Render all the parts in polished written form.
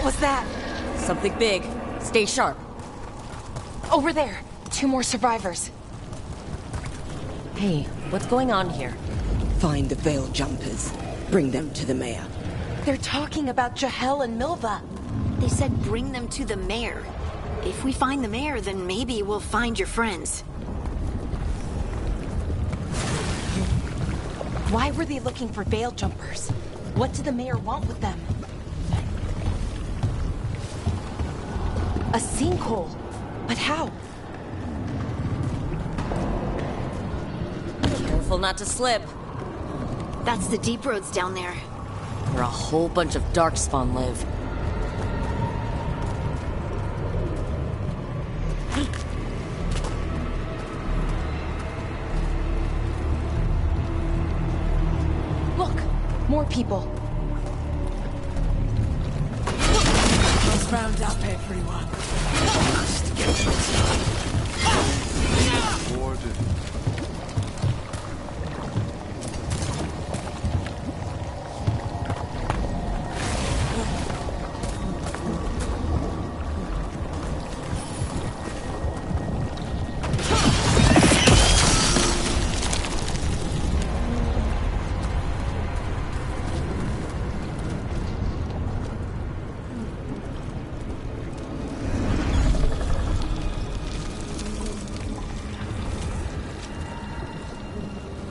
was that? Something big. Stay sharp. Over there. 2 more survivors. Hey, what's going on here? Find the Veil Jumpers. Bring them to the mayor. They're talking about Jahel and Milva. They said bring them to the mayor. If we find the mayor, then maybe we'll find your friends. Why were they looking for Veil Jumpers? What did the mayor want with them? A sinkhole. But how? Careful not to slip. That's the deep roads down there. Where a whole bunch of Darkspawn live. Look! More people. Let's round up everyone. Must get inside. Warded.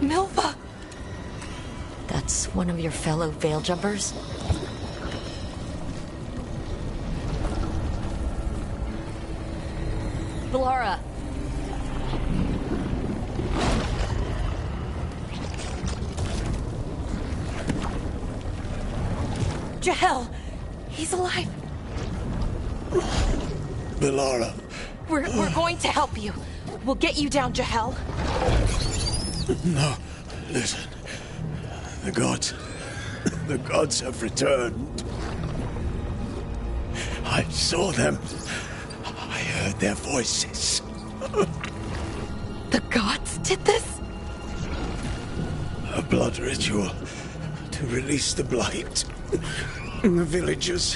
Milva! That's one of your fellow Veil Jumpers? Valara! Jahel! He's alive! Valara. We're going to help you. We'll get you down, Jahel. No, listen. The gods have returned. I saw them. I heard their voices. The gods did this? A blood ritual to release the blight. The villagers,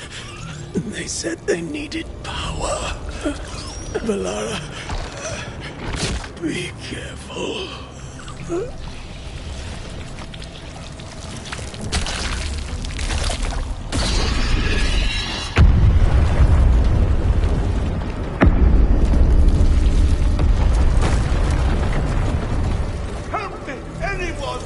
they said they needed power. Valara, be careful. Help me! Anyone!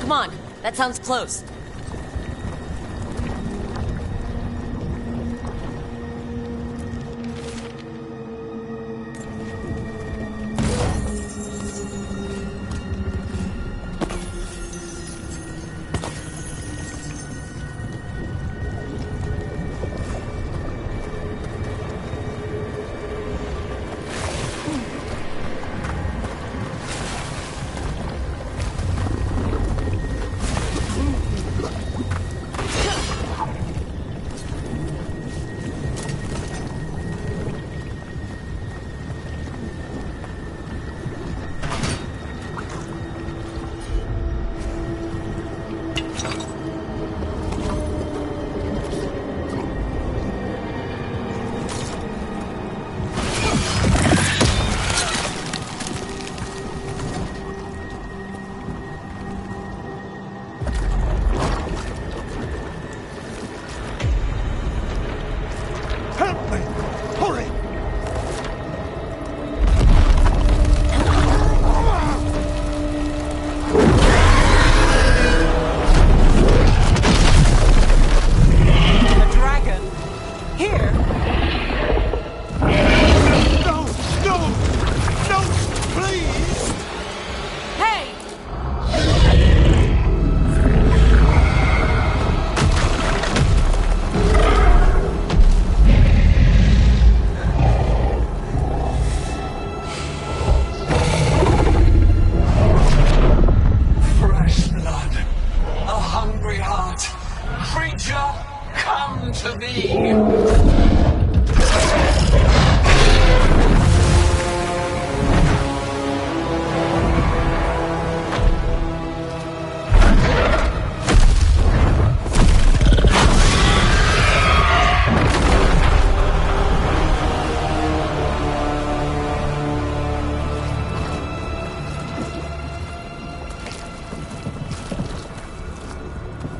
Come on, that sounds close.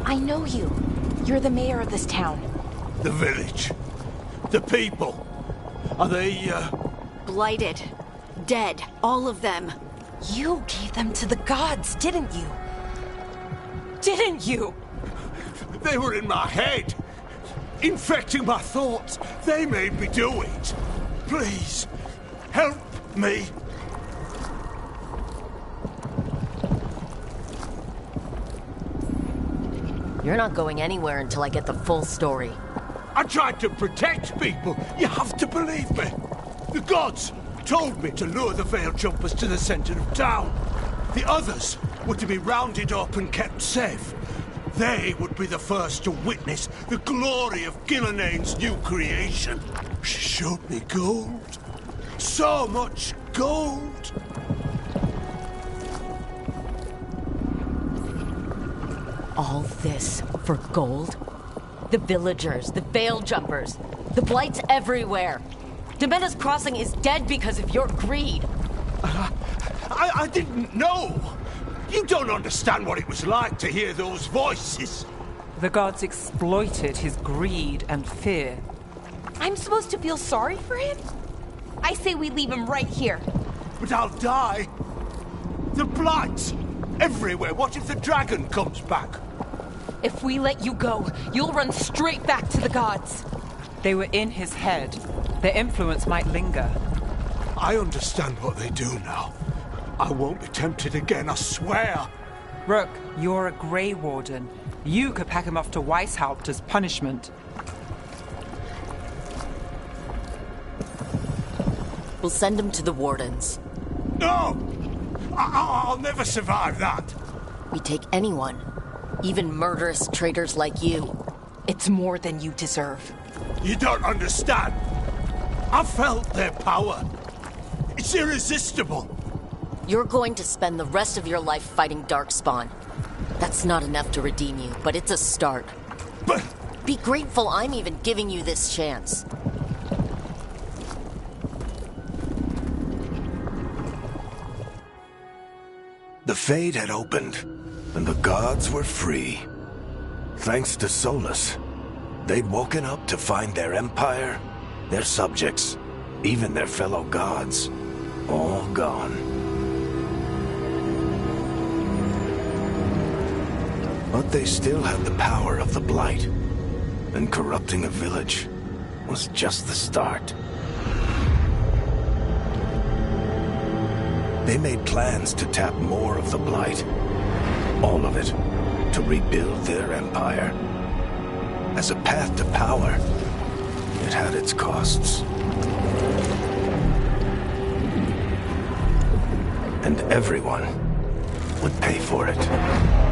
I know you. You're the mayor of this town. The village. The people. Are they, Blighted. Dead. All of them. You gave them to the gods, didn't you? Didn't you? They were in my head. Infecting my thoughts. They made me do it. Please, help me. You're not going anywhere until I get the full story. I tried to protect people. You have to believe me. The gods told me to lure the Veil Jumpers to the center of town. The others were to be rounded up and kept safe. They would be the first to witness the glory of Gillenane's new creation. She showed me gold. So much gold. All this for gold? The villagers, the Veil Jumpers, the blights everywhere. Demena's Crossing is dead because of your greed. I didn't know. You don't understand what it was like to hear those voices. The gods exploited his greed and fear. I'm supposed to feel sorry for him? I say we leave him right here. But I'll die. The blights everywhere. What if the dragon comes back? If we let you go, you'll run straight back to the gods. They were in his head. Their influence might linger. I understand what they do now. I won't be tempted again, I swear. Rook, you're a Grey Warden. You could pack him off to Weishaupt as punishment. We'll send him to the Wardens. No! I'll never survive that. We take anyone, even murderous traitors like you. It's more than you deserve. You don't understand. I felt their power. It's irresistible. You're going to spend the rest of your life fighting Darkspawn. That's not enough to redeem you, but it's a start. But... Be grateful I'm even giving you this chance. The Fade had opened, and the gods were free. Thanks to Solus, they'd woken up to find their empire, their subjects, even their fellow gods, all gone. But they still had the power of the Blight, and corrupting a village was just the start. They made plans to tap more of the Blight, all of it, to rebuild their empire. As a path to power, it had its costs. And everyone would pay for it.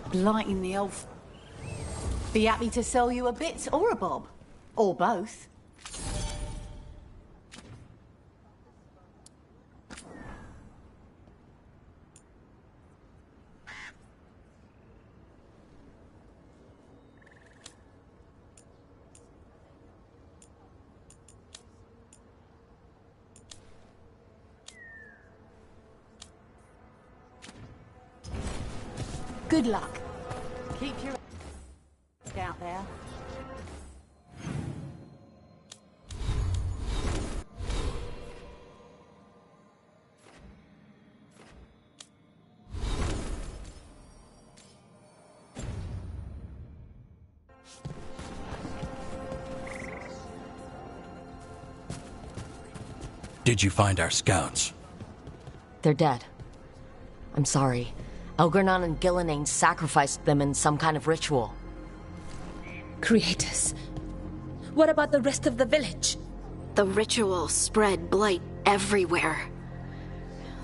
Blighting the old... Be happy to sell you a bit or a bob. Or both. Good luck. Keep your out there. Did you find our scouts? They're dead. I'm sorry. Elgernon and Gillenane sacrificed them in some kind of ritual. Creators. What about the rest of the village? The ritual spread blight everywhere.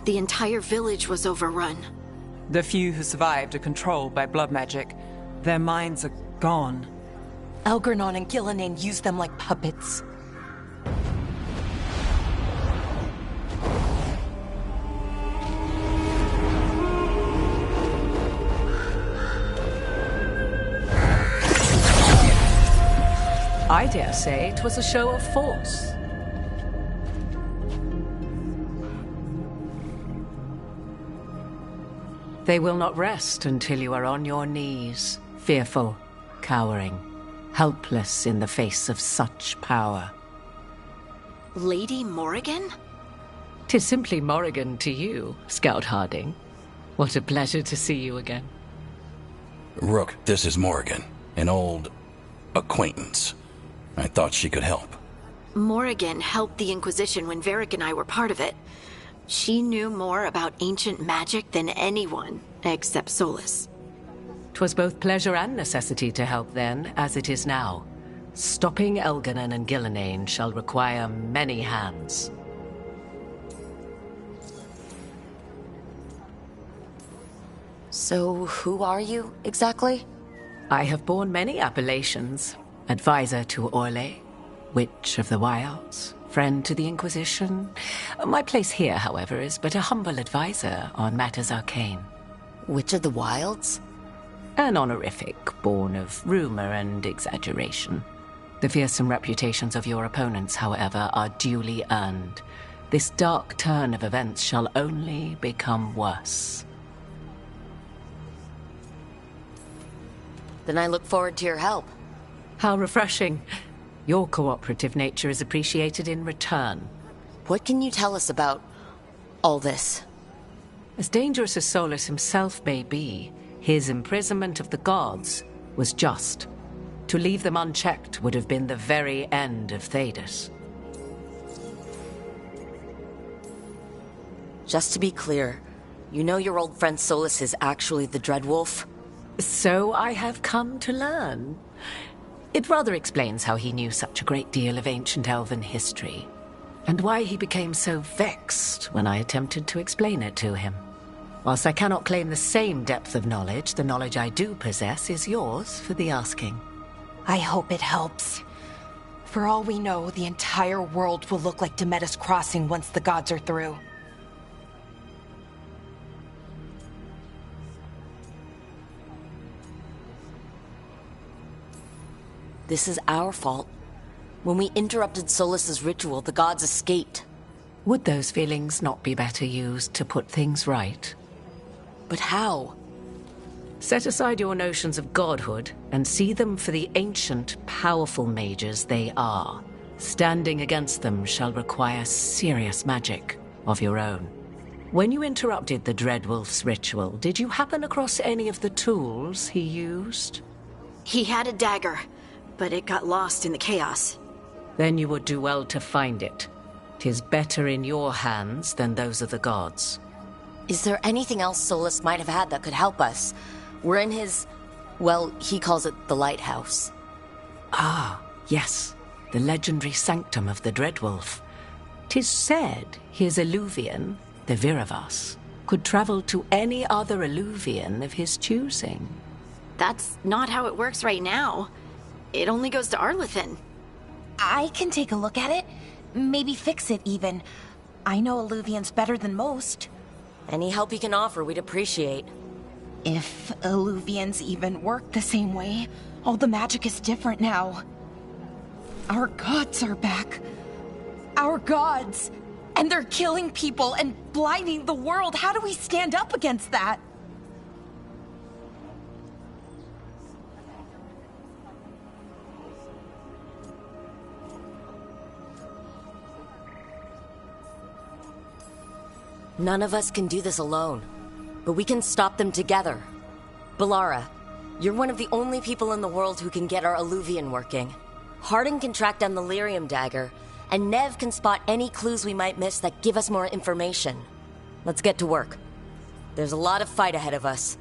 The entire village was overrun. The few who survived are controlled by blood magic. Their minds are gone. Elgernon and Gillenane used them like puppets. I dare say it was a show of force. They will not rest until you are on your knees, fearful, cowering, helpless in the face of such power. Lady Morrigan? 'Tis simply Morrigan to you, Scout Harding. What a pleasure to see you again. Rook, this is Morrigan, an old acquaintance. I thought she could help. Morrigan helped the Inquisition when Varric and I were part of it. She knew more about ancient magic than anyone, except Solus. 'Twas both pleasure and necessity to help then, as it is now. Stopping Elgernon and Gillenane shall require many hands. So, who are you, exactly? I have borne many appellations. Advisor to Orlais, Witch of the Wilds, friend to the Inquisition. My place here, however, is but a humble advisor on matters arcane. Witch of the Wilds? An honorific born of rumor and exaggeration. The fearsome reputations of your opponents, however, are duly earned. This dark turn of events shall only become worse. Then I look forward to your help. How refreshing. Your cooperative nature is appreciated in return. What can you tell us about all this? As dangerous as Solus himself may be, his imprisonment of the gods was just. To leave them unchecked would have been the very end of Thedas. Just to be clear, you know your old friend Solus is actually the Dreadwolf? So I have come to learn. It rather explains how he knew such a great deal of ancient elven history, and why he became so vexed when I attempted to explain it to him. Whilst I cannot claim the same depth of knowledge, the knowledge I do possess is yours for the asking. I hope it helps. For all we know, the entire world will look like Demetus Crossing once the gods are through. This is our fault. When we interrupted Solus's ritual, the gods escaped. Would those feelings not be better used to put things right? But how? Set aside your notions of godhood and see them for the ancient, powerful mages they are. Standing against them shall require serious magic of your own. When you interrupted the Dreadwolf's ritual, did you happen across any of the tools he used? He had a dagger, but it got lost in the chaos. Then you would do well to find it. 'Tis better in your hands than those of the gods. Is there anything else Solus might have had that could help us? We're in his... well, he calls it the lighthouse. Ah, yes. The legendary sanctum of the Dreadwolf. 'Tis said his Illuvian, the Viravas, could travel to any other Illuvian of his choosing. That's not how it works right now. It only goes to Arlethan. I can take a look at it. Maybe fix it, even. I know Illuvians better than most. Any help you can offer, we'd appreciate. If Illuvians even work the same way, all the magic is different now. Our gods are back. Our gods! And they're killing people and blinding the world. How do we stand up against that? None of us can do this alone, but we can stop them together. Balara, you're one of the only people in the world who can get our Illuvian working. Harding can track down the Lyrium dagger, and Nev can spot any clues we might miss that give us more information. Let's get to work. There's a lot of fight ahead of us.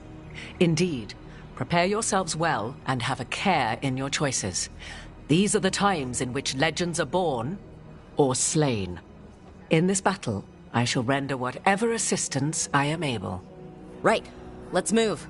Indeed. Prepare yourselves well and have a care in your choices. These are the times in which legends are born or slain. In this battle, I shall render whatever assistance I am able. Right. Let's move.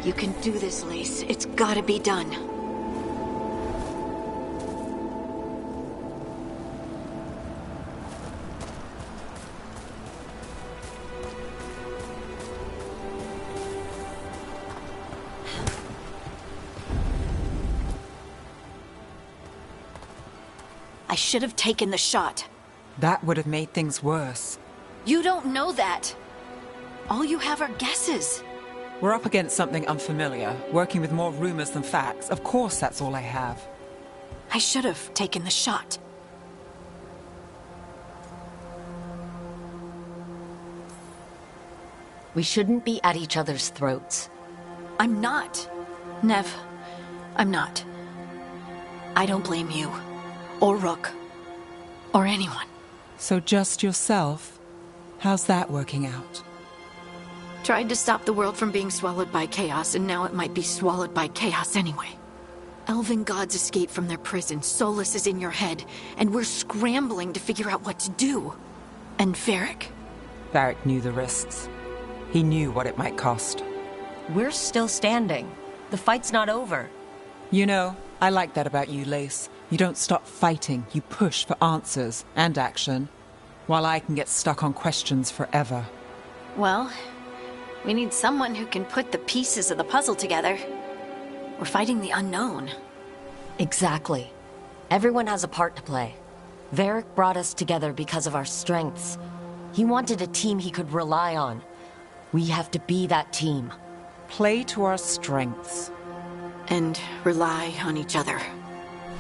You can do this, Lace. It's gotta be done. I should have taken the shot. That would have made things worse. You don't know that. All you have are guesses. We're up against something unfamiliar, working with more rumors than facts. Of course that's all I have. I should have taken the shot. We shouldn't be at each other's throats. I'm not. Nev, I'm not. I don't blame you. Or Rook. Or anyone. So just yourself? How's that working out? Tried to stop the world from being swallowed by chaos, and now it might be swallowed by chaos anyway. Elven gods escaped from their prison, Solus is in your head, and we're scrambling to figure out what to do. And Varric? Varric knew the risks. He knew what it might cost. We're still standing. The fight's not over. You know, I like that about you, Lace. You don't stop fighting, you push for answers and action, while I can get stuck on questions forever. Well, we need someone who can put the pieces of the puzzle together. We're fighting the unknown. Exactly. Everyone has a part to play. Varric brought us together because of our strengths. He wanted a team he could rely on. We have to be that team. Play to our strengths. And rely on each other.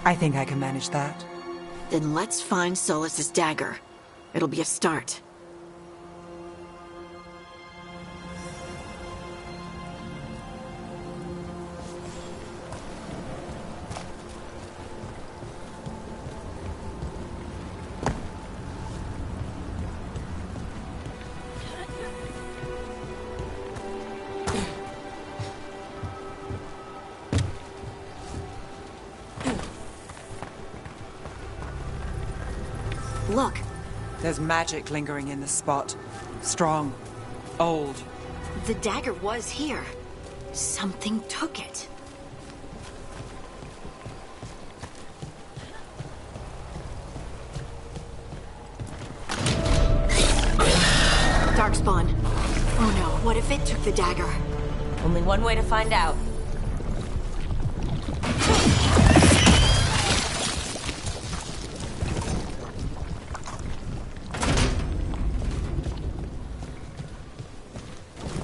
I think I can manage that. Then let's find Solus's dagger. It'll be a start. Look. There's magic lingering in this spot. Strong. Old. The dagger was here. Something took it. Darkspawn. Oh no, what if it took the dagger? Only one way to find out.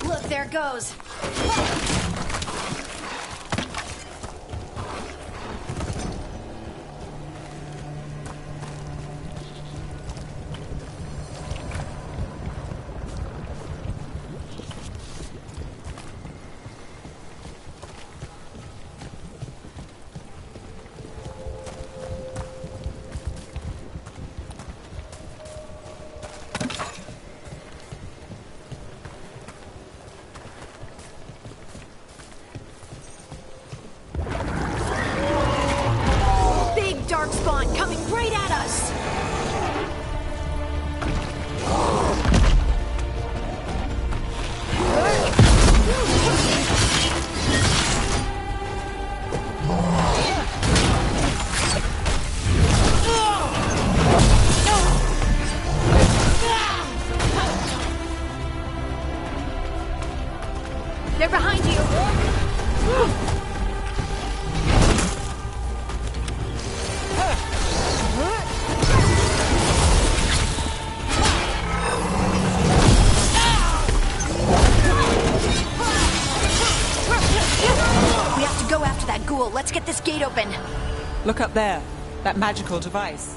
Look, there it goes. Look up there. That magical device.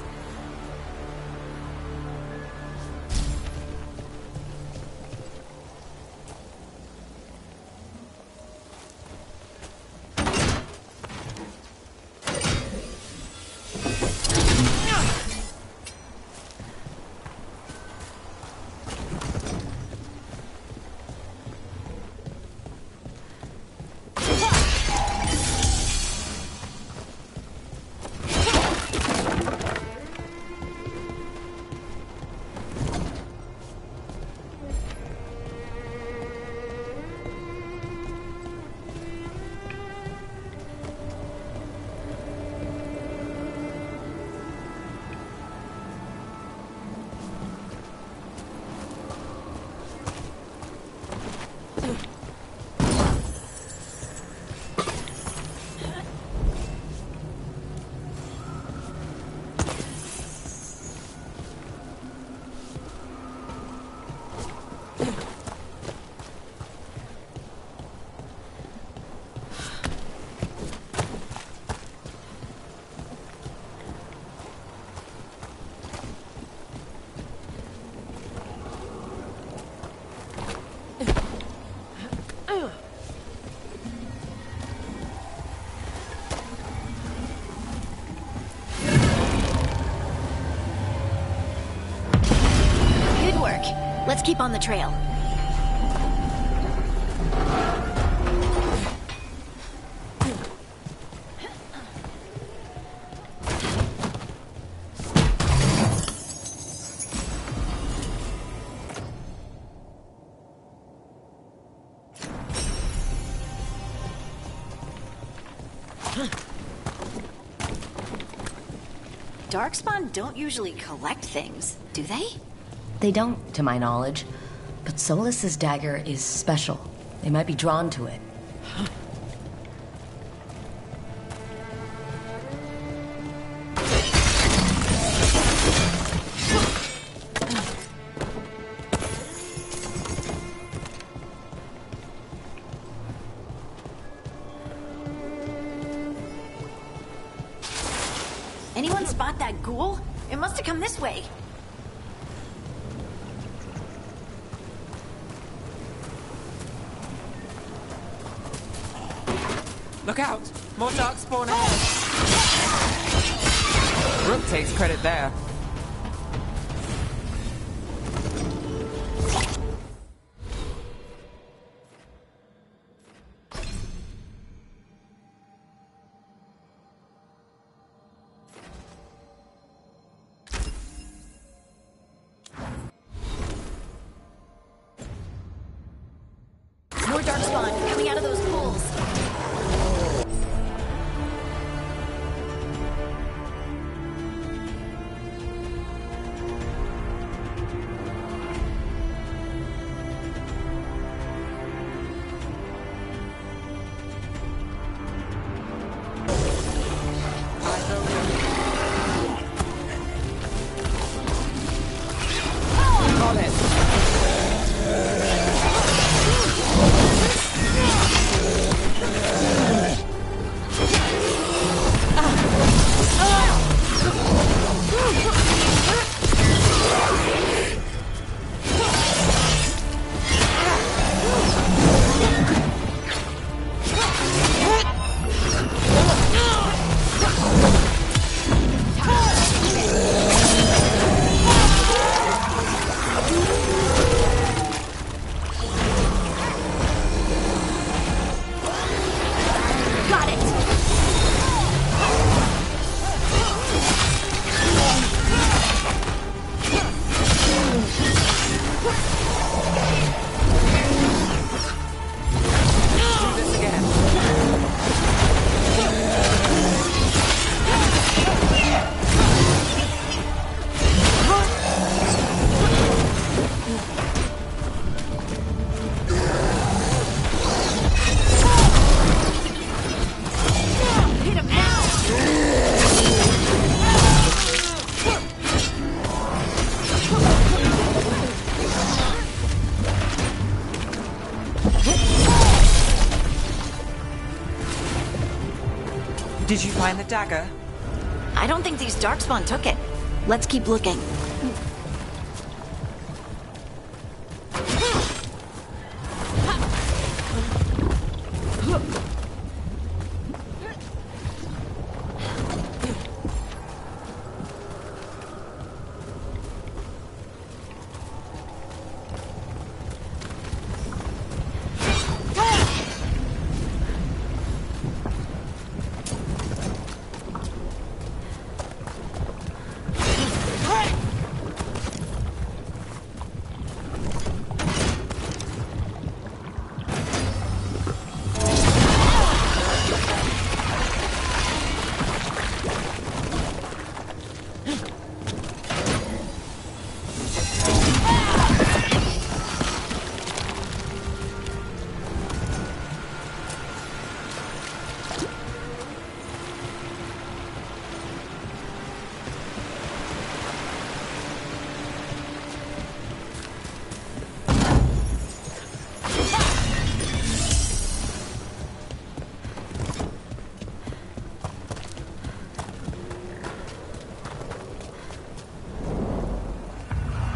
Let's keep on the trail. Darkspawn don't usually collect things, do they? They don't, to my knowledge. But Solus's dagger is special. They might be drawn to it. Anyone spot that ghoul? It must have come this way. Look out! More darkspawn ahead! Rook takes credit there. More darkspawn coming out of those pools. Did you find the dagger? I don't think these darkspawn took it. Let's keep looking.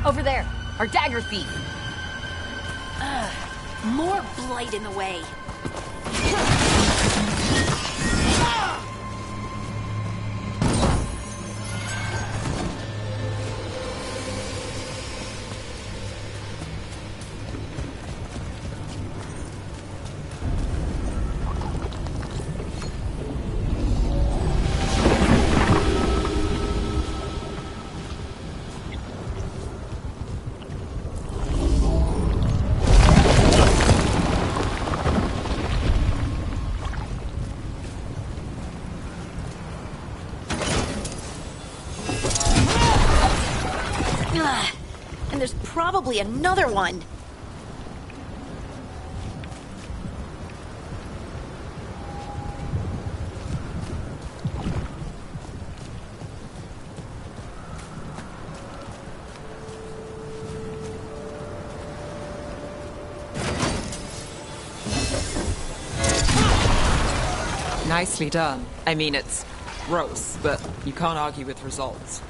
Over there, our dagger thief. More blight in the way. And there's probably another one. Nicely done. I mean, it's gross, but you can't argue with results.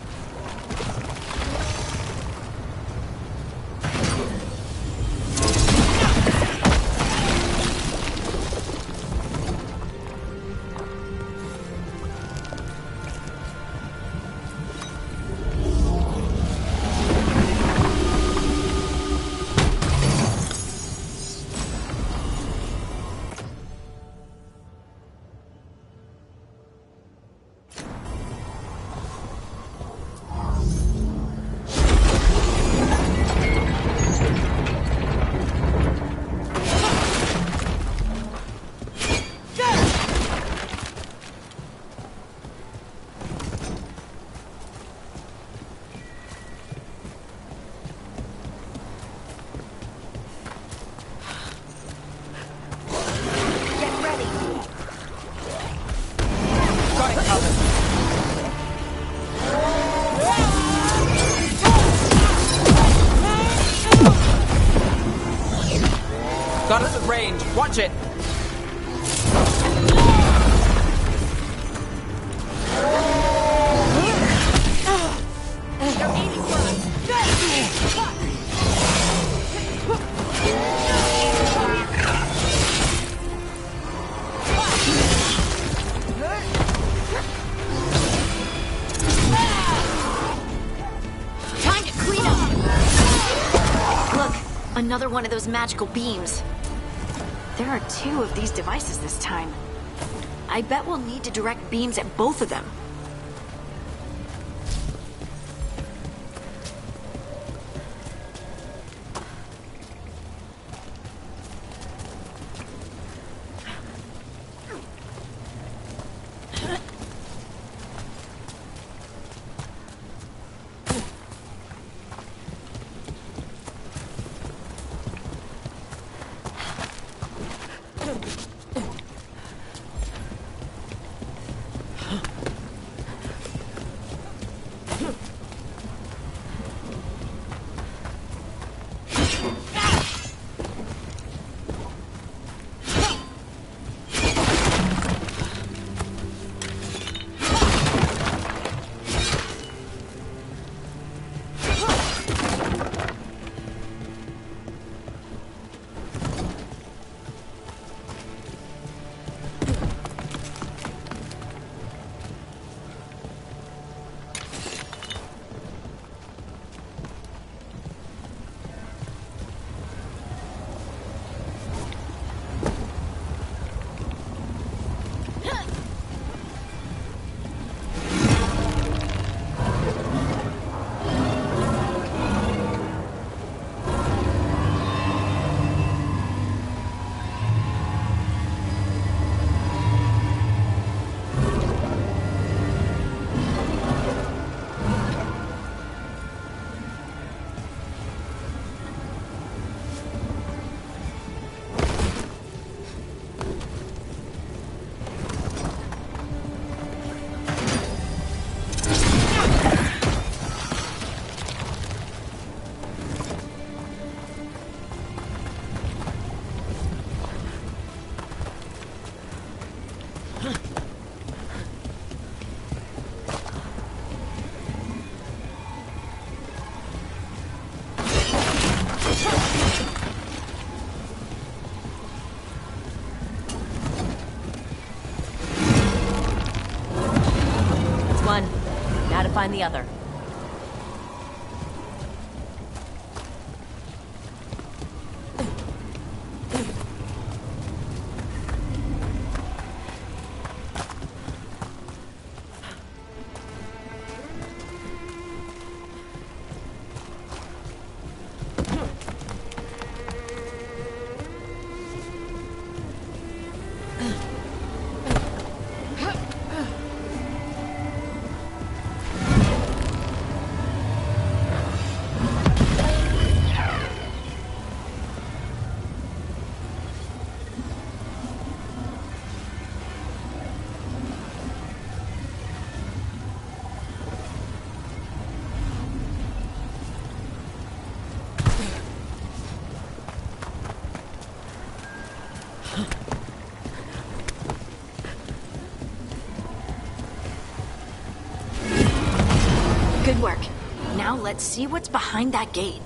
Got us at range. Watch it. They're aiming for us. Time to clean up. Look, another one of those magical beams. There are 2 of these devices this time. I bet we'll need to direct beams at both of them. find the other. Good work. Now let's see what's behind that gate.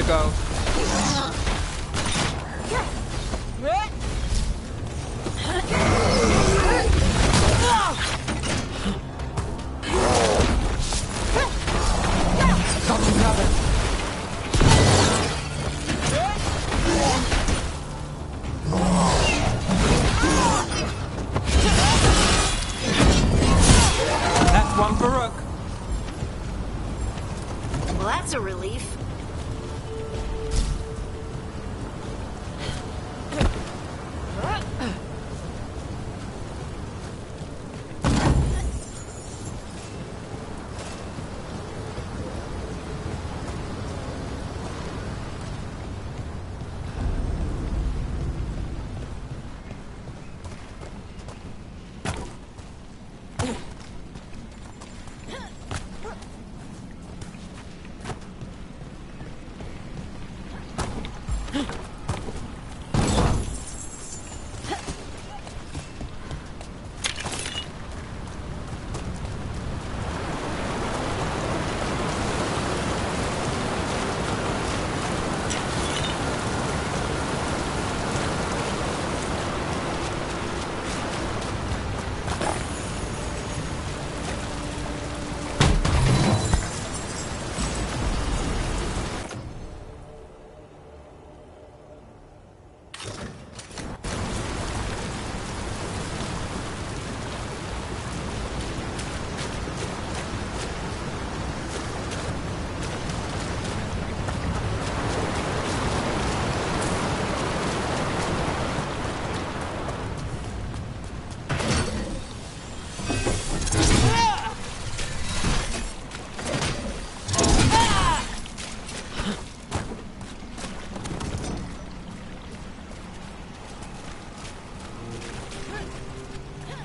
go. Got you covered. That's one for Rook. Well, that's a relief.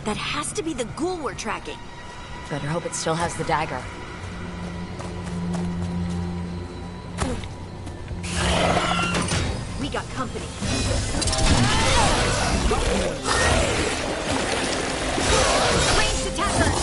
That has to be the ghoul we're tracking. Better hope it still has the dagger. We got company. Ranged attackers!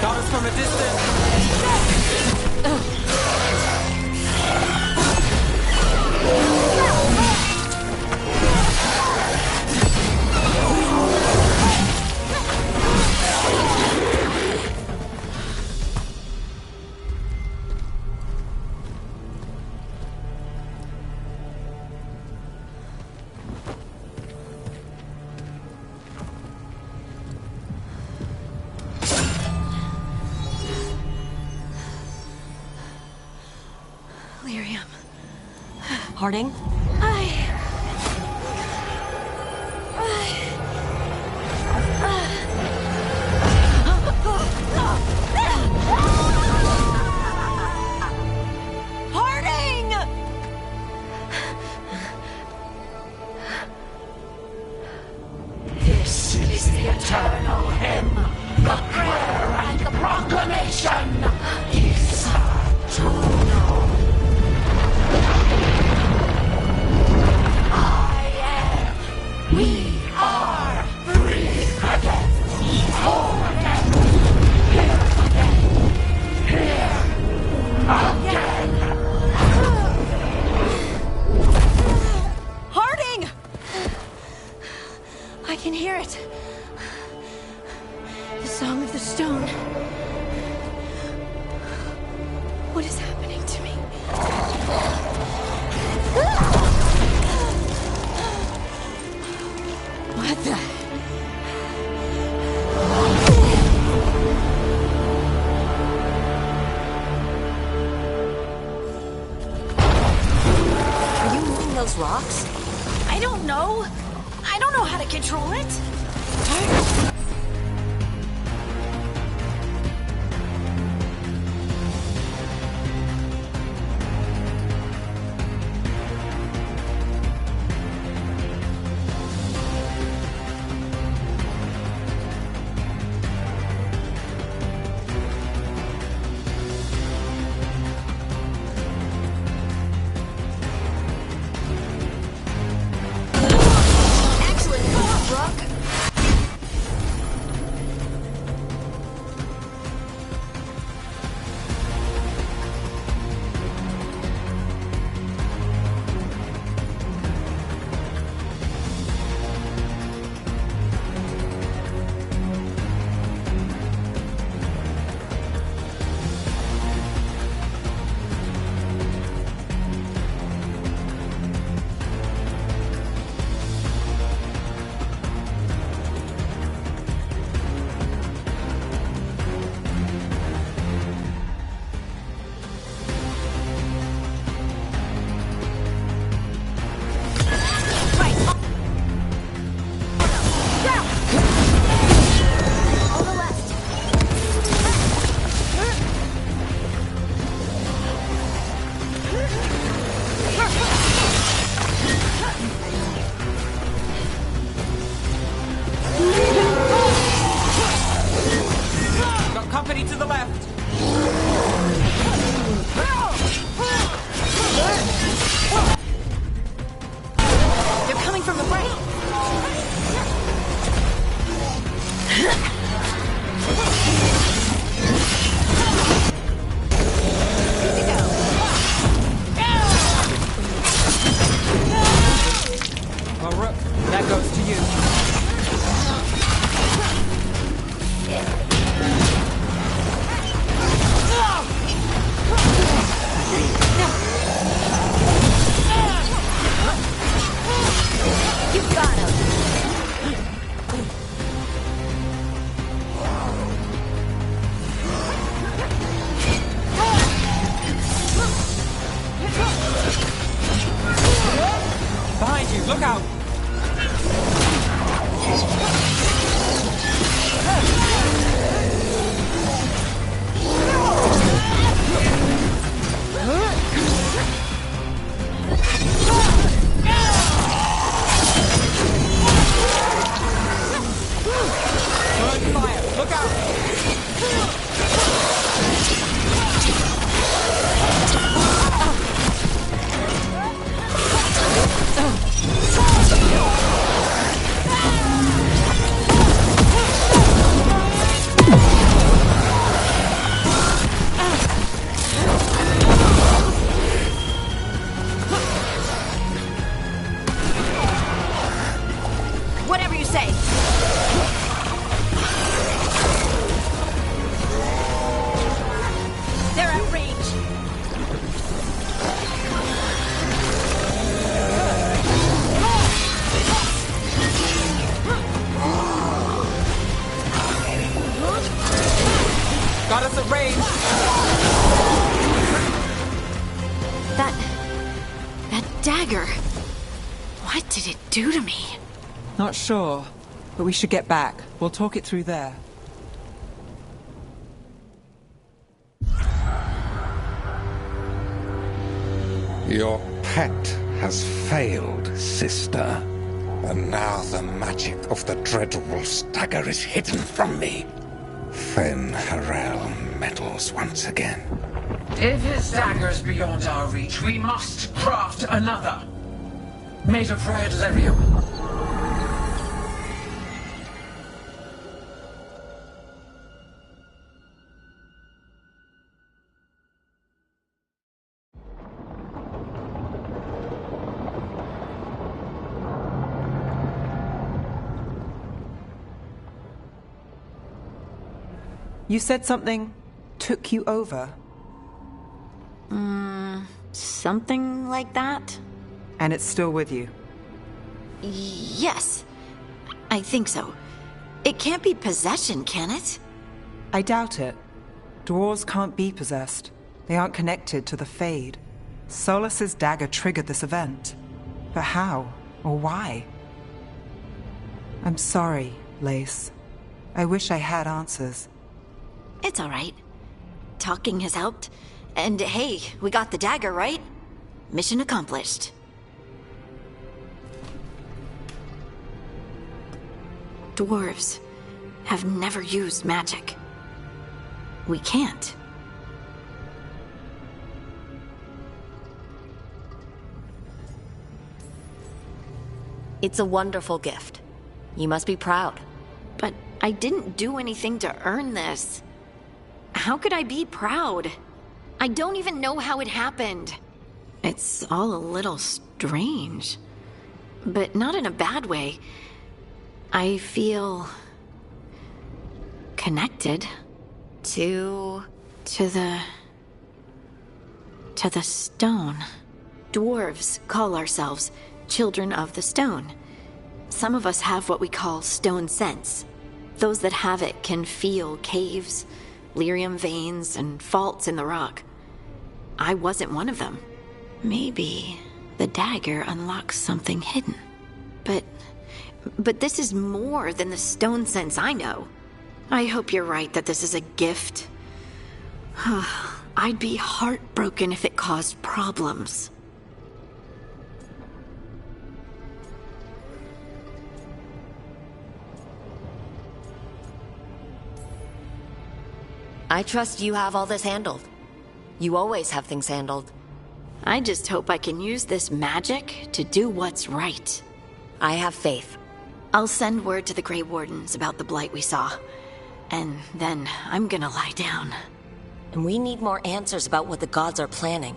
Got us from a distance! Lyrium. Harding? Harding! This is the eternal hymn, the prayer and the proclamation. Isa to know. We are free again, whole again, here again. Harding! I can hear it. The Song of the Stone. What is happening to me? What the? Are you moving those rocks? I don't know. I don't know how to control it. Look out! Whatever you say. They're out of range. Got us at range. That dagger. What did it do to me? Not sure, but we should get back. We'll talk it through there. Your pet has failed, sister. And now the magic of the Dreadwolf's dagger is hidden from me. Fen Harel meddles once again. If his dagger's beyond our reach, we must craft another. Made of red lyrium. You said something took you over. Something like that? And it's still with you? Yes. I think so. It can't be possession, can it? I doubt it. Dwarves can't be possessed. They aren't connected to the Fade. Solus's dagger triggered this event. But how? Or why? I'm sorry, Lace. I wish I had answers. It's all right. Talking has helped. And hey, we got the dagger, right? Mission accomplished. Dwarves have never used magic. We can't. It's a wonderful gift. You must be proud. But I didn't do anything to earn this. How could I be proud? I don't even know how it happened. It's all a little strange. But not in a bad way. I feel connected to the stone. Dwarves call ourselves children of the stone. Some of us have what we call stone sense. Those that have it can feel caves, lyrium veins, and faults in the rock. I wasn't one of them. Maybe the dagger unlocks something hidden. But this is more than the stone sense I know. I hope you're right that this is a gift. I'd be heartbroken if it caused problems. I trust you have all this handled. You always have things handled. I just hope I can use this magic to do what's right. I have faith. I'll send word to the Grey Wardens about the blight we saw. And then I'm gonna lie down. And we need more answers about what the gods are planning.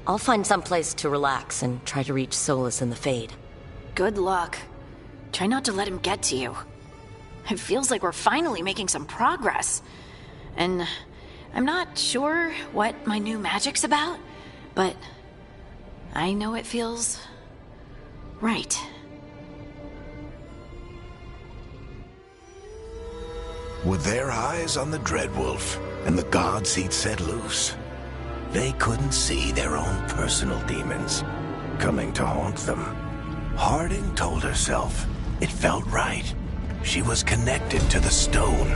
I'll find some place to relax and try to reach Solus in the Fade. Good luck. Try not to let him get to you. It feels like we're finally making some progress. And I'm not sure what my new magic's about, but I know it feels right. With their eyes on the Dreadwolf and the gods he'd set loose, they couldn't see their own personal demons coming to haunt them. Harding told herself it felt right. She was connected to the stone,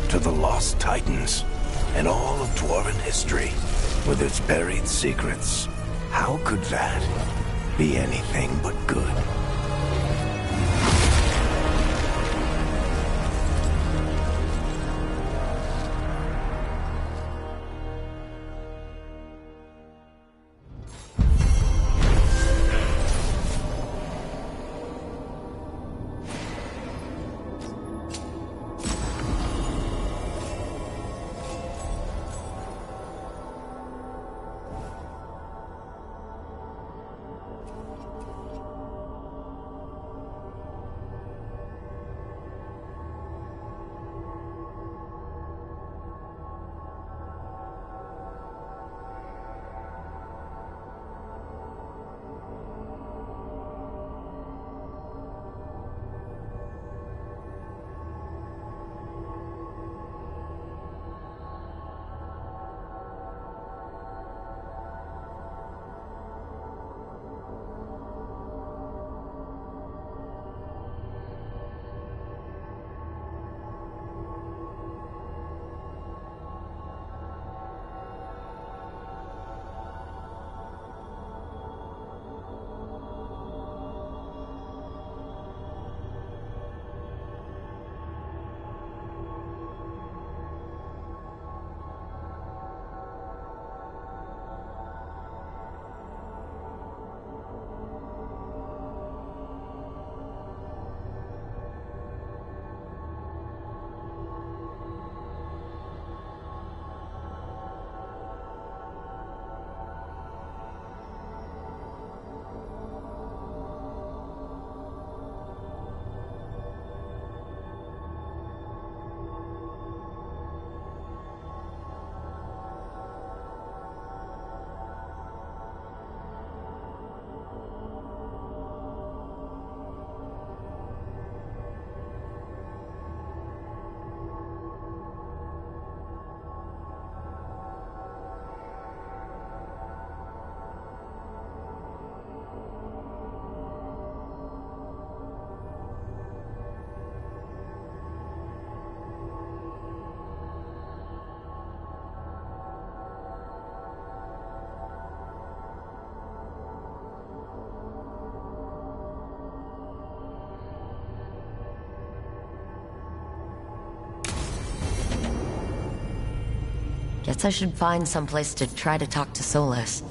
to the lost titans, and all of Dwarven history with its buried secrets. How could that be anything but good? Guess I should find someplace to try to talk to Solus.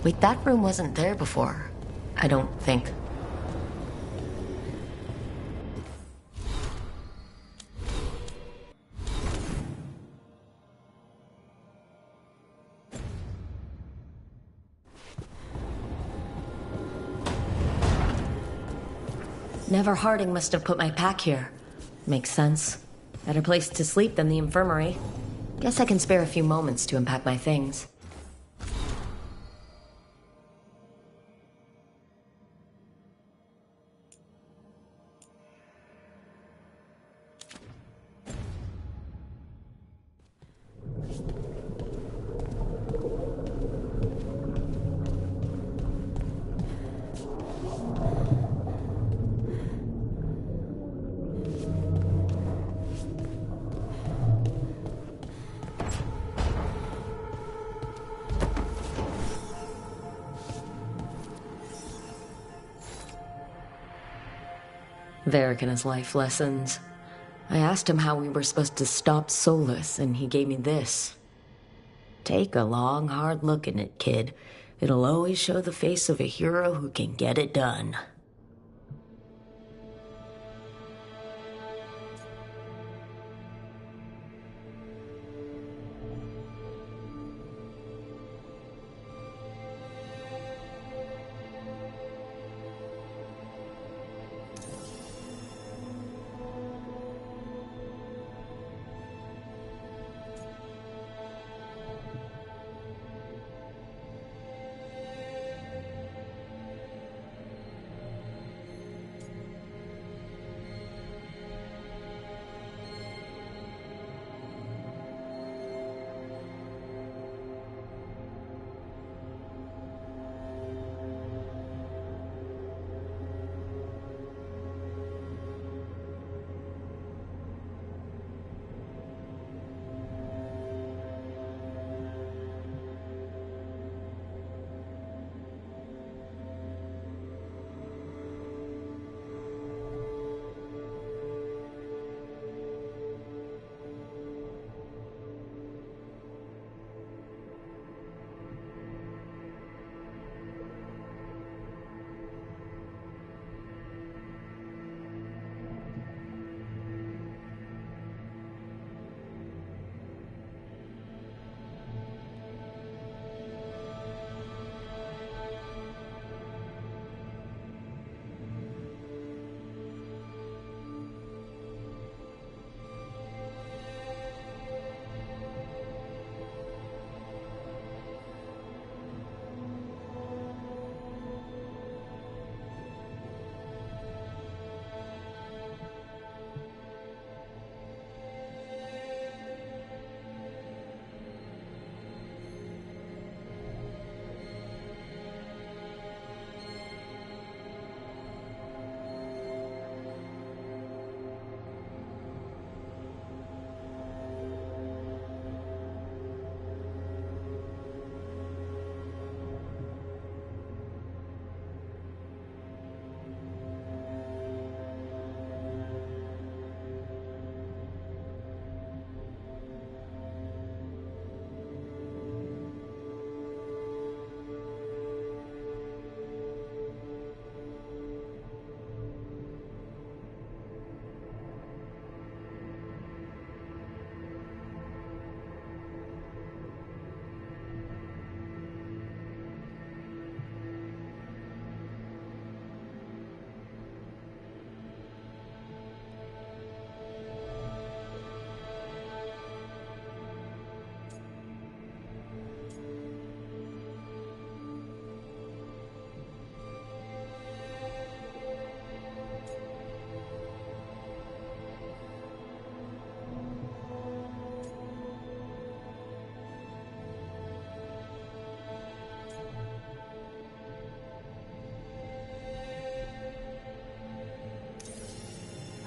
Wait, that room wasn't there before. I don't think. Never Harding must have put my pack here. Makes sense. Better place to sleep than the infirmary. Guess I can spare a few moments to unpack my things. Varric and his life lessons. I asked him how we were supposed to stop Solus, and he gave me this. Take a long, hard look at it, kid. It'll always show the face of a hero who can get it done.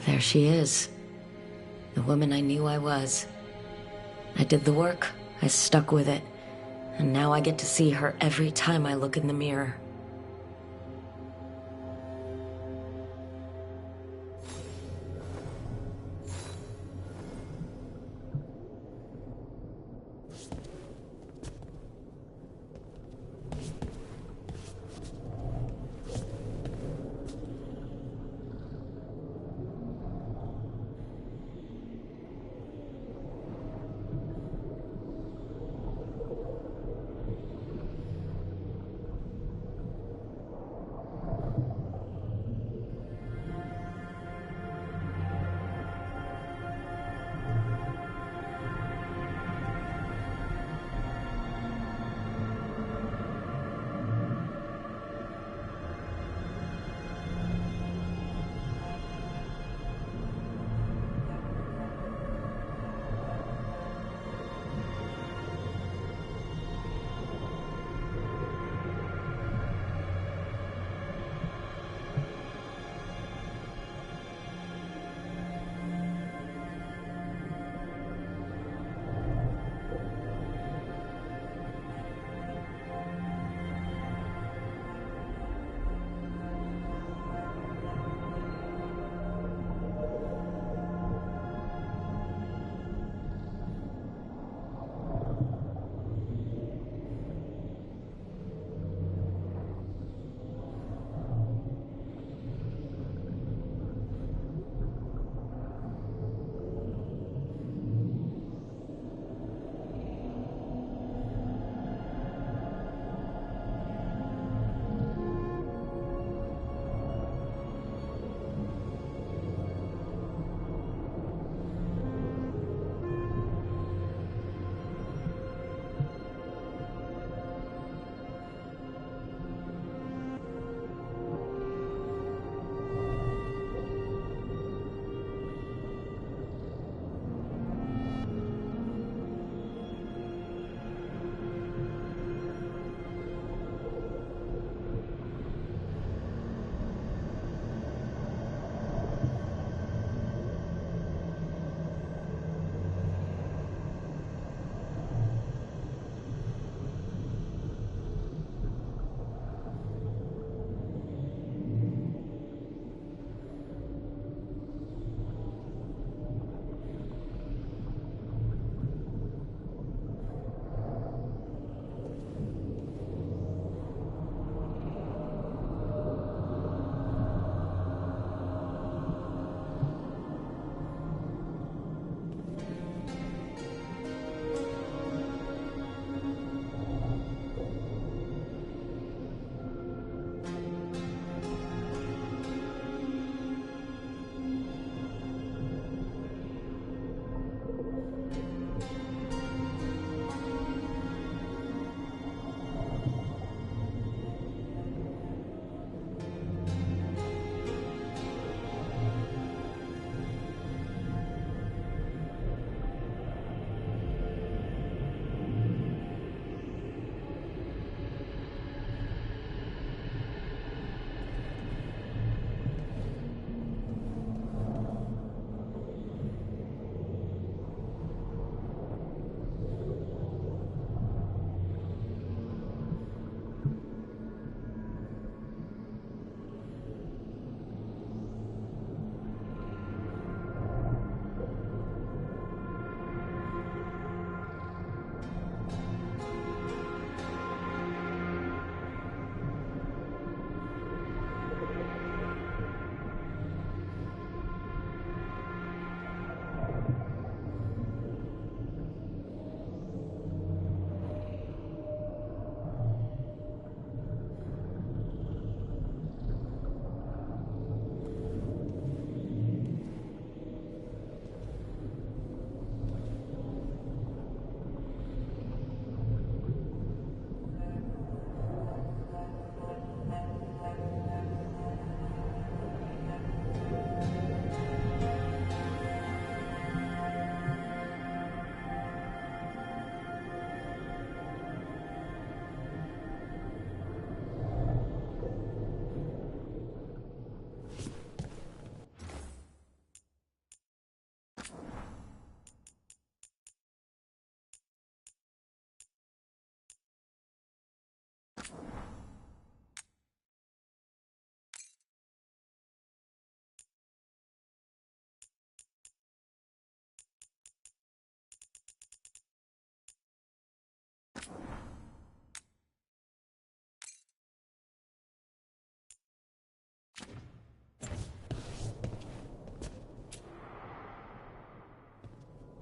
There she is. The woman I knew I was. I did the work, I stuck with it, and now I get to see her every time I look in the mirror.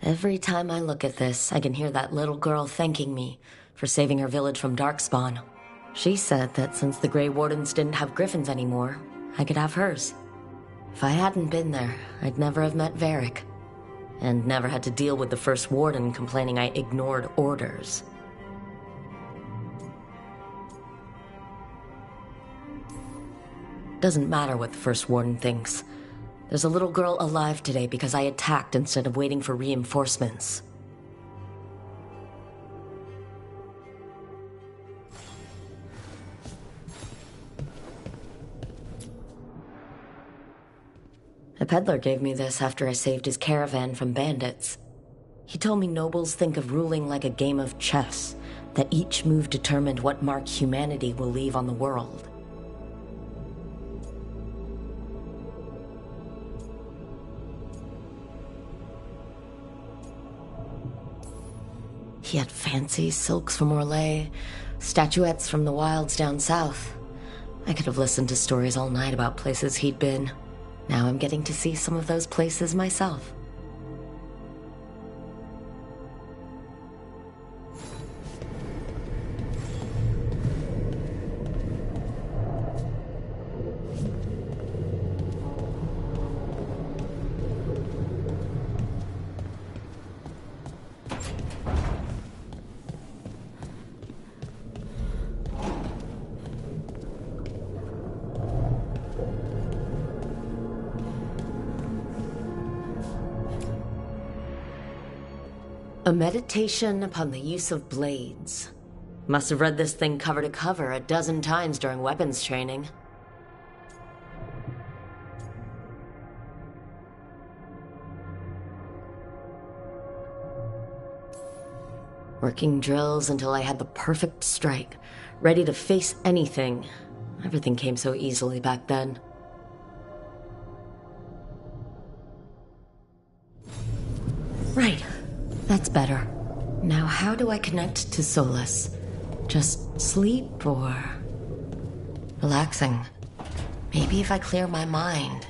Every time I look at this, I can hear that little girl thanking me for saving her village from Darkspawn. She said that since the Grey Wardens didn't have griffins anymore, I could have hers. If I hadn't been there, I'd never have met Varric, and never had to deal with the First Warden complaining I ignored orders. Doesn't matter what the First Warden thinks. There's a little girl alive today because I attacked instead of waiting for reinforcements. A peddler gave me this after I saved his caravan from bandits. He told me nobles think of ruling like a game of chess, that each move determined what mark humanity will leave on the world. He had fancy silks from Orlais, statuettes from the wilds down south. I could have listened to stories all night about places he'd been. Now I'm getting to see some of those places myself. A meditation upon the use of blades. Must have read this thing cover to cover a dozen times during weapons training. Working drills until I had the perfect strike, ready to face anything. Everything came so easily back then. Right. That's better. Now how do I connect to Solus? Just sleep or... relaxing? Maybe if I clear my mind.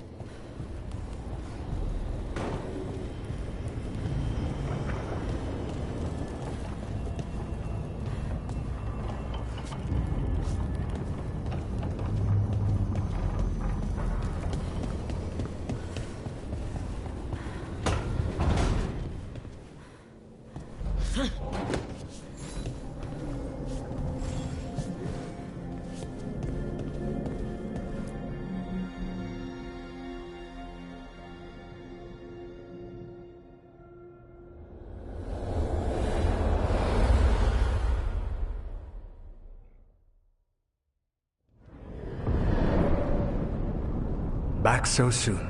Back so soon.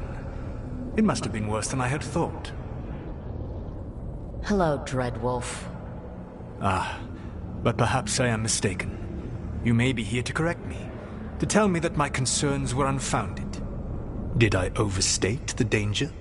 It must have been worse than I had thought. Hello, Dreadwolf. Ah, but perhaps I am mistaken. You may be here to correct me, to tell me that my concerns were unfounded. Did I overstate the danger?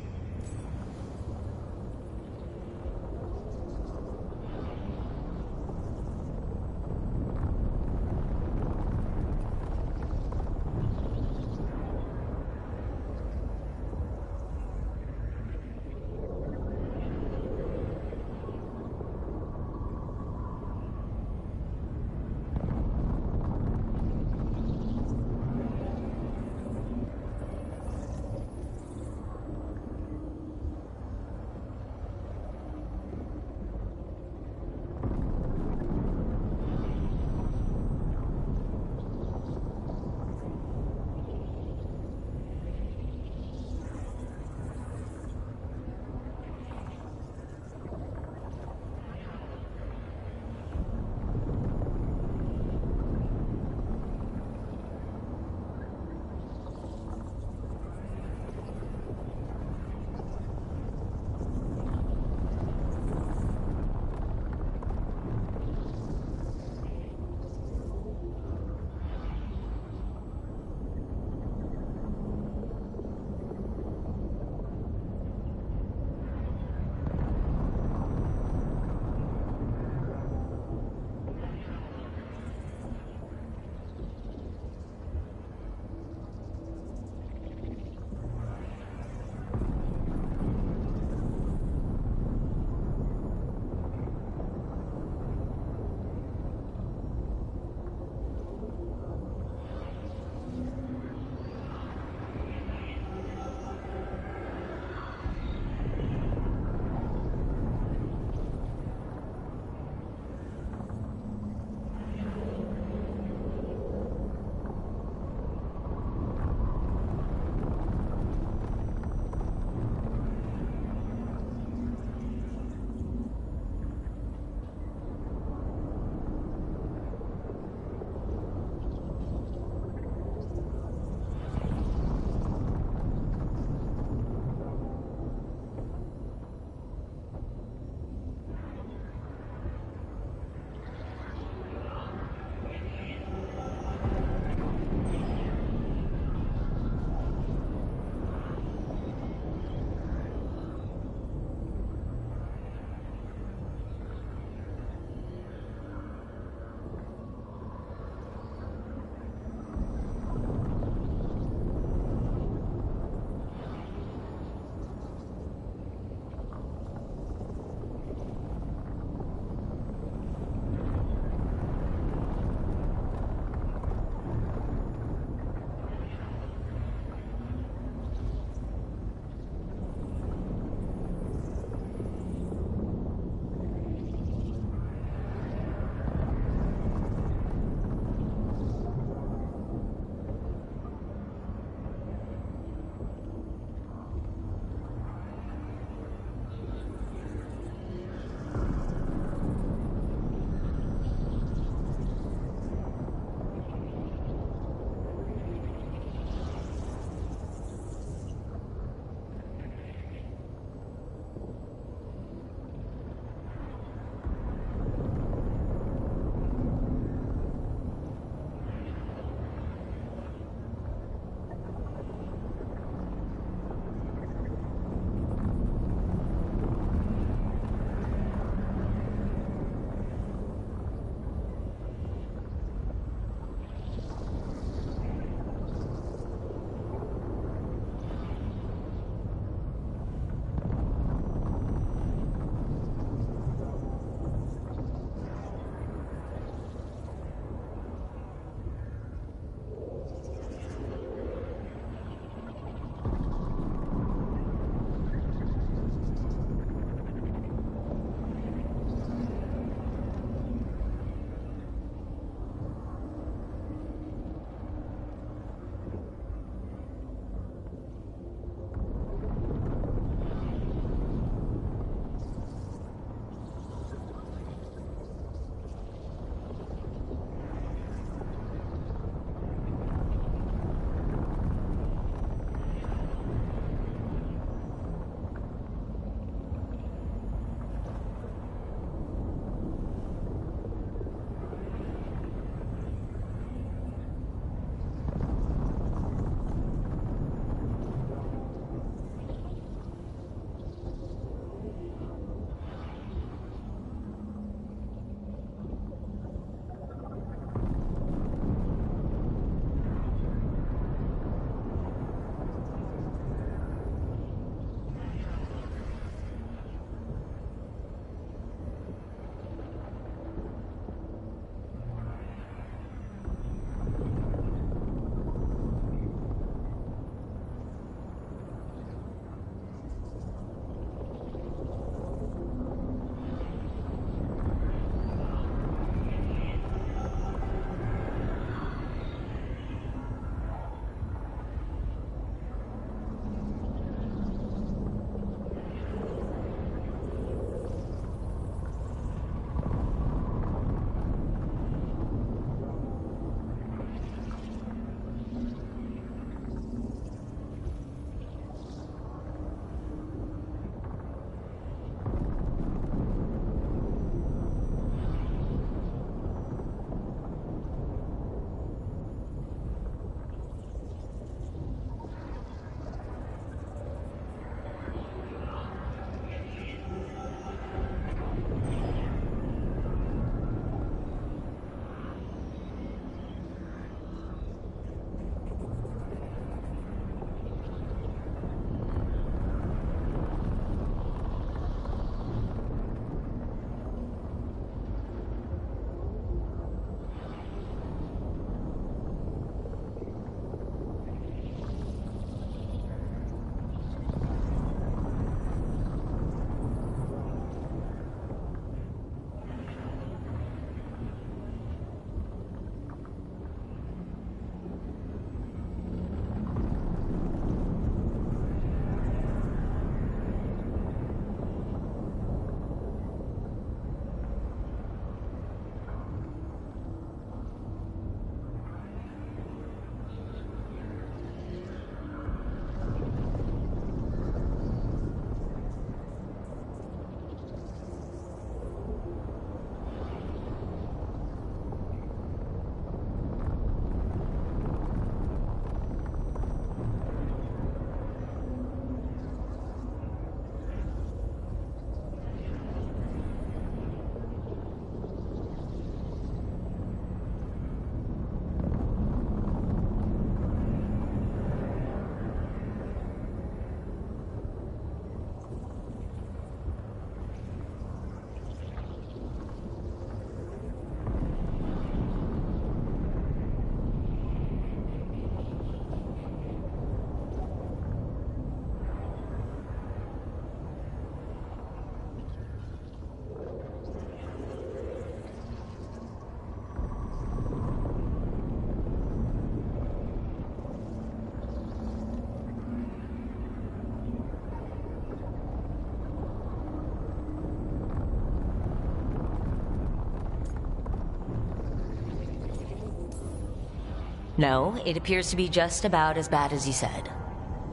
No, it appears to be just about as bad as you said.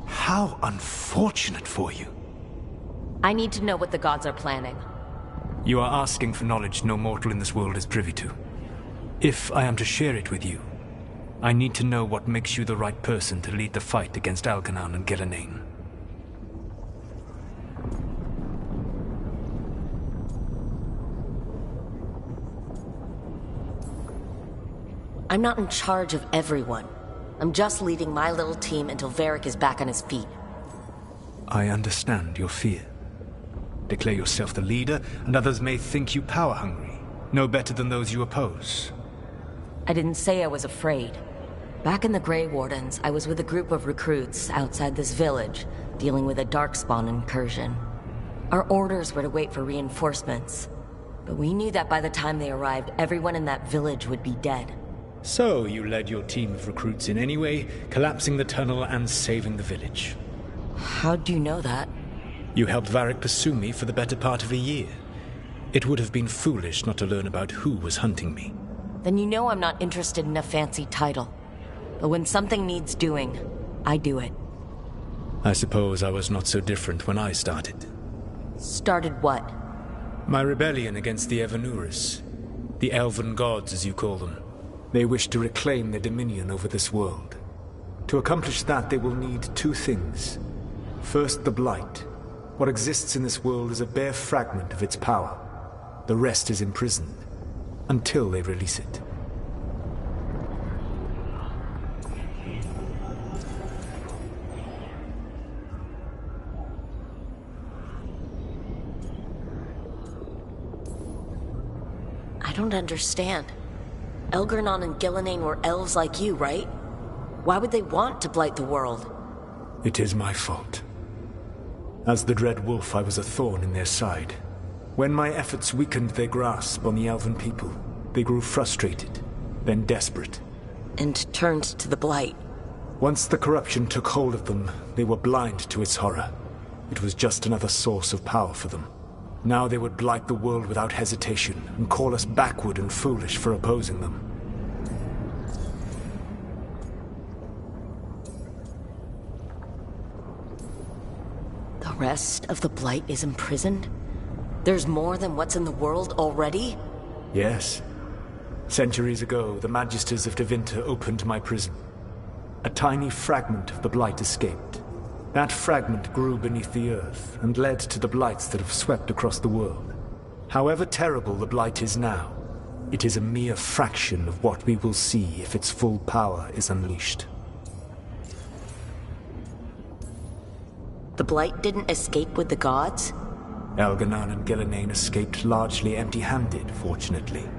How unfortunate for you. I need to know what the gods are planning. You are asking for knowledge no mortal in this world is privy to. If I am to share it with you, I need to know what makes you the right person to lead the fight against Algernon and Gillenane. I'm not in charge of everyone. I'm just leading my little team until Varric is back on his feet. I understand your fear. Declare yourself the leader, and others may think you power-hungry, no better than those you oppose. I didn't say I was afraid. Back in the Grey Wardens, I was with a group of recruits outside this village, dealing with a Darkspawn incursion. Our orders were to wait for reinforcements, but we knew that by the time they arrived, everyone in that village would be dead. So you led your team of recruits in anyway, collapsing the tunnel and saving the village. How'd you know that? You helped Varric pursue me for the better part of a year. It would have been foolish not to learn about who was hunting me. Then you know I'm not interested in a fancy title. But when something needs doing, I do it. I suppose I was not so different when I started. Started what? My rebellion against the Evanuris. The elven gods, as you call them. They wish to reclaim their dominion over this world. To accomplish that, they will need two things. First, the Blight. What exists in this world is a bare fragment of its power. The rest is imprisoned, until they release it. I don't understand. Algernon and Gillenane were elves like you, right? Why would they want to blight the world? It is my fault. As the Dread Wolf, I was a thorn in their side. When my efforts weakened their grasp on the elven people, they grew frustrated, then desperate. And turned to the Blight. Once the corruption took hold of them, they were blind to its horror. It was just another source of power for them. Now they would blight the world without hesitation, and call us backward and foolish for opposing them. The rest of the Blight is imprisoned? There's more than what's in the world already? Yes. Centuries ago, the Magisters of Tevinter opened my prison. A tiny fragment of the Blight escaped. That fragment grew beneath the earth and led to the Blights that have swept across the world. However terrible the Blight is now, it is a mere fraction of what we will see if its full power is unleashed. The Blight didn't escape with the gods? Algernon and Gillenane escaped largely empty-handed, fortunately.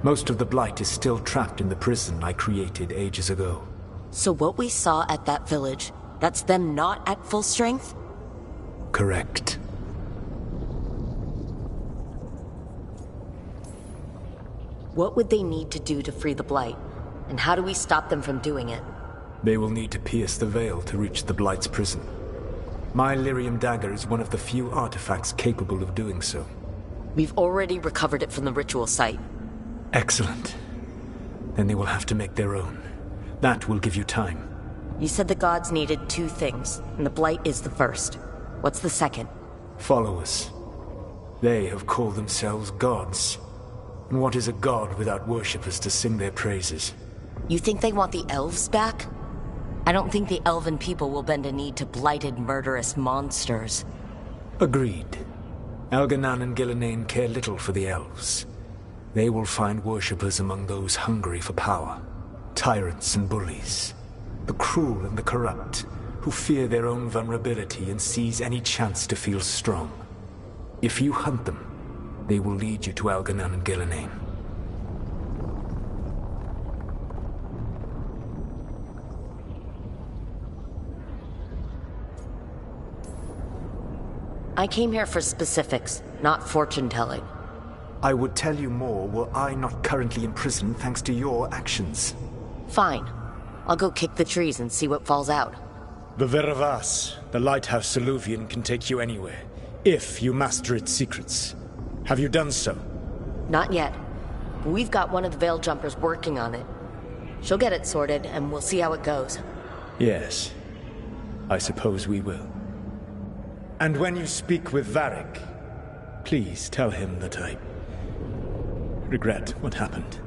Most of the Blight is still trapped in the prison I created ages ago. So what we saw at that village, that's them not at full strength? Correct. What would they need to do to free the Blight? And how do we stop them from doing it? They will need to pierce the veil to reach the Blight's prison. My Lyrium dagger is one of the few artifacts capable of doing so. We've already recovered it from the ritual site. Excellent. Then they will have to make their own. That will give you time. You said the gods needed two things, and the Blight is the first. What's the second? Followers. They have called themselves gods. And what is a god without worshippers to sing their praises? You think they want the elves back? I don't think the elven people will bend a knee to blighted, murderous monsters. Agreed. Algernon and Gillenane care little for the elves. They will find worshippers among those hungry for power. Tyrants and bullies. The cruel and the corrupt, who fear their own vulnerability and seize any chance to feel strong. If you hunt them, they will lead you to Algernon and Gillenane. I came here for specifics, not fortune-telling. I would tell you more were I not currently imprisoned thanks to your actions. Fine. I'll go kick the trees and see what falls out. The Veravas, the lighthouse Soluvian, can take you anywhere, if you master its secrets. Have you done so? Not yet. But we've got one of the Veil Jumpers working on it. She'll get it sorted, and we'll see how it goes. Yes, I suppose we will. And when you speak with Varric, please tell him that I regret what happened.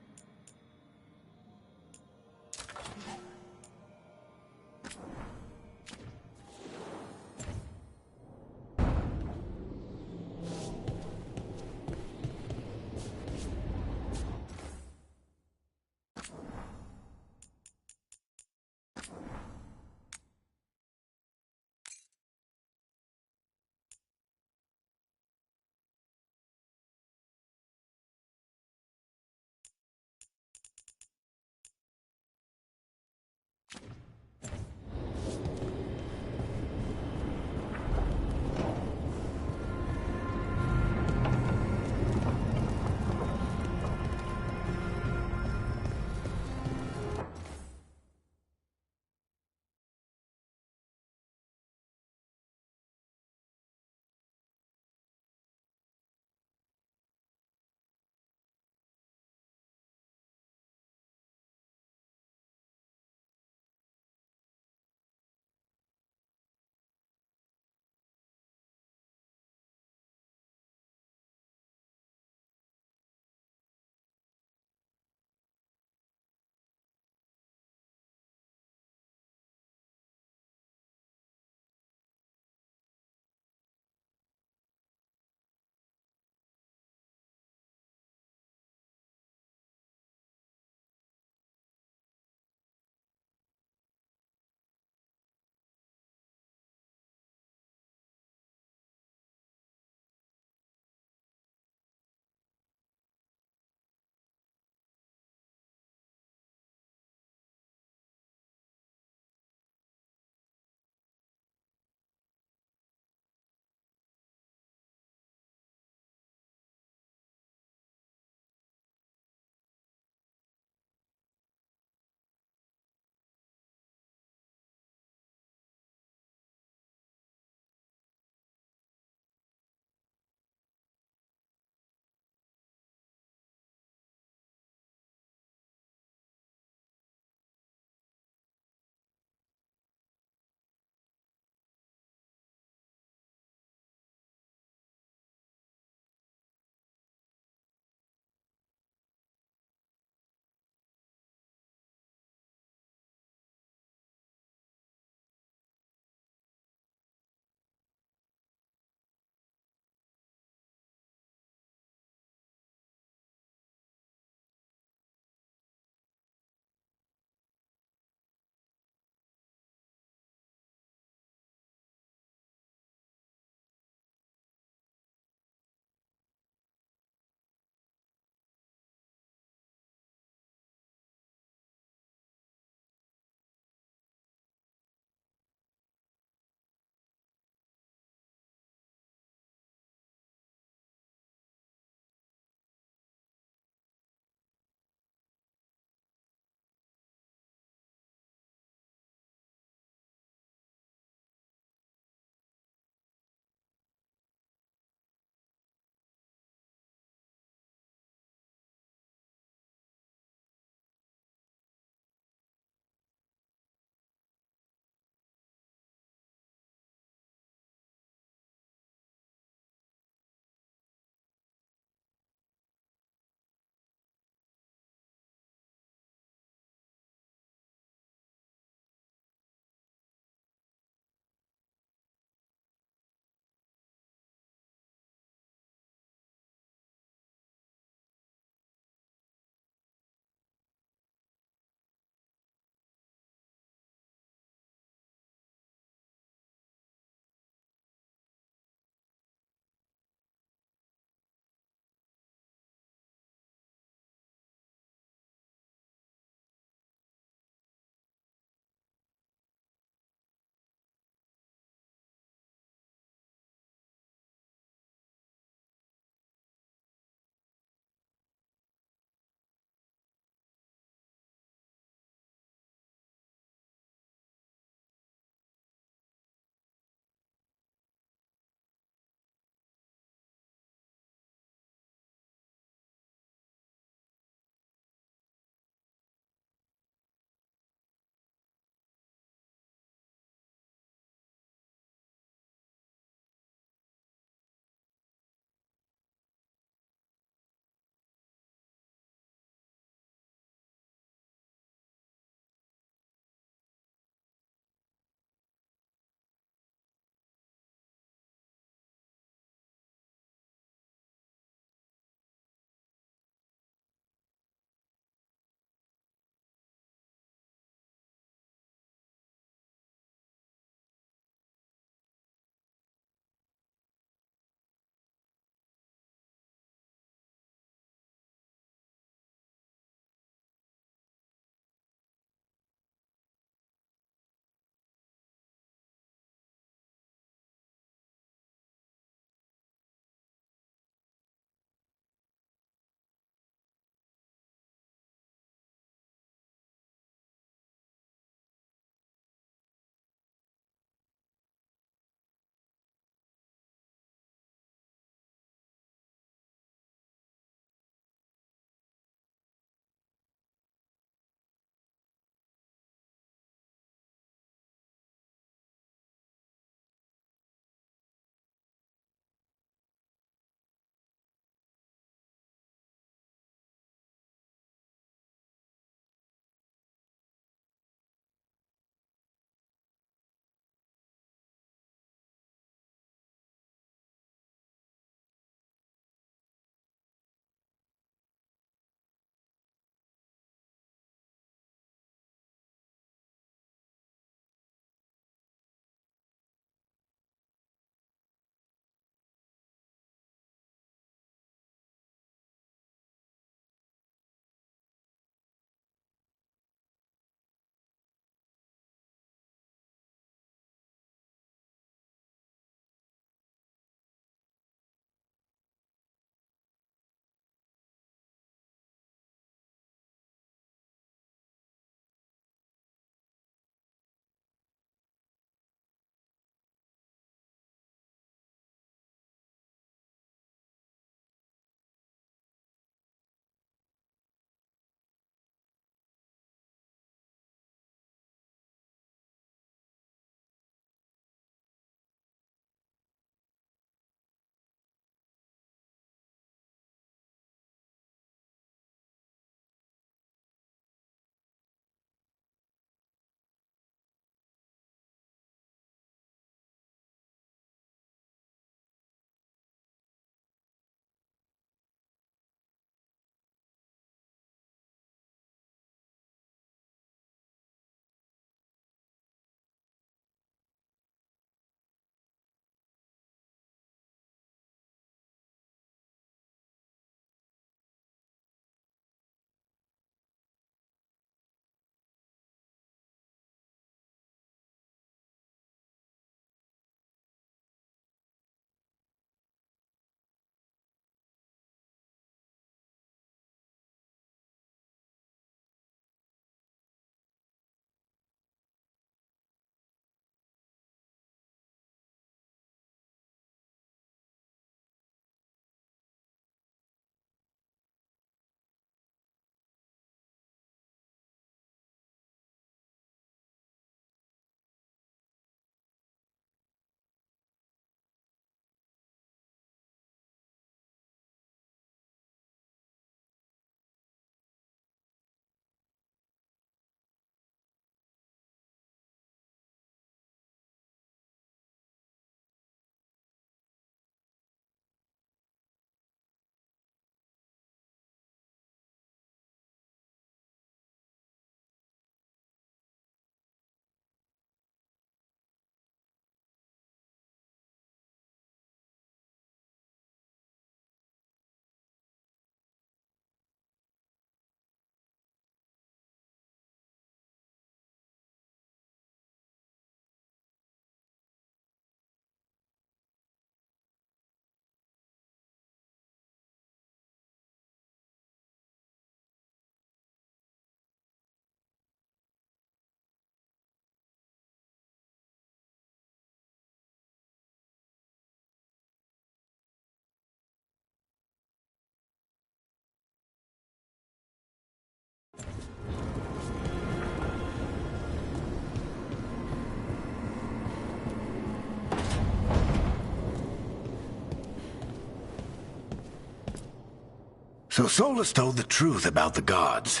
So Solus told the truth about the gods.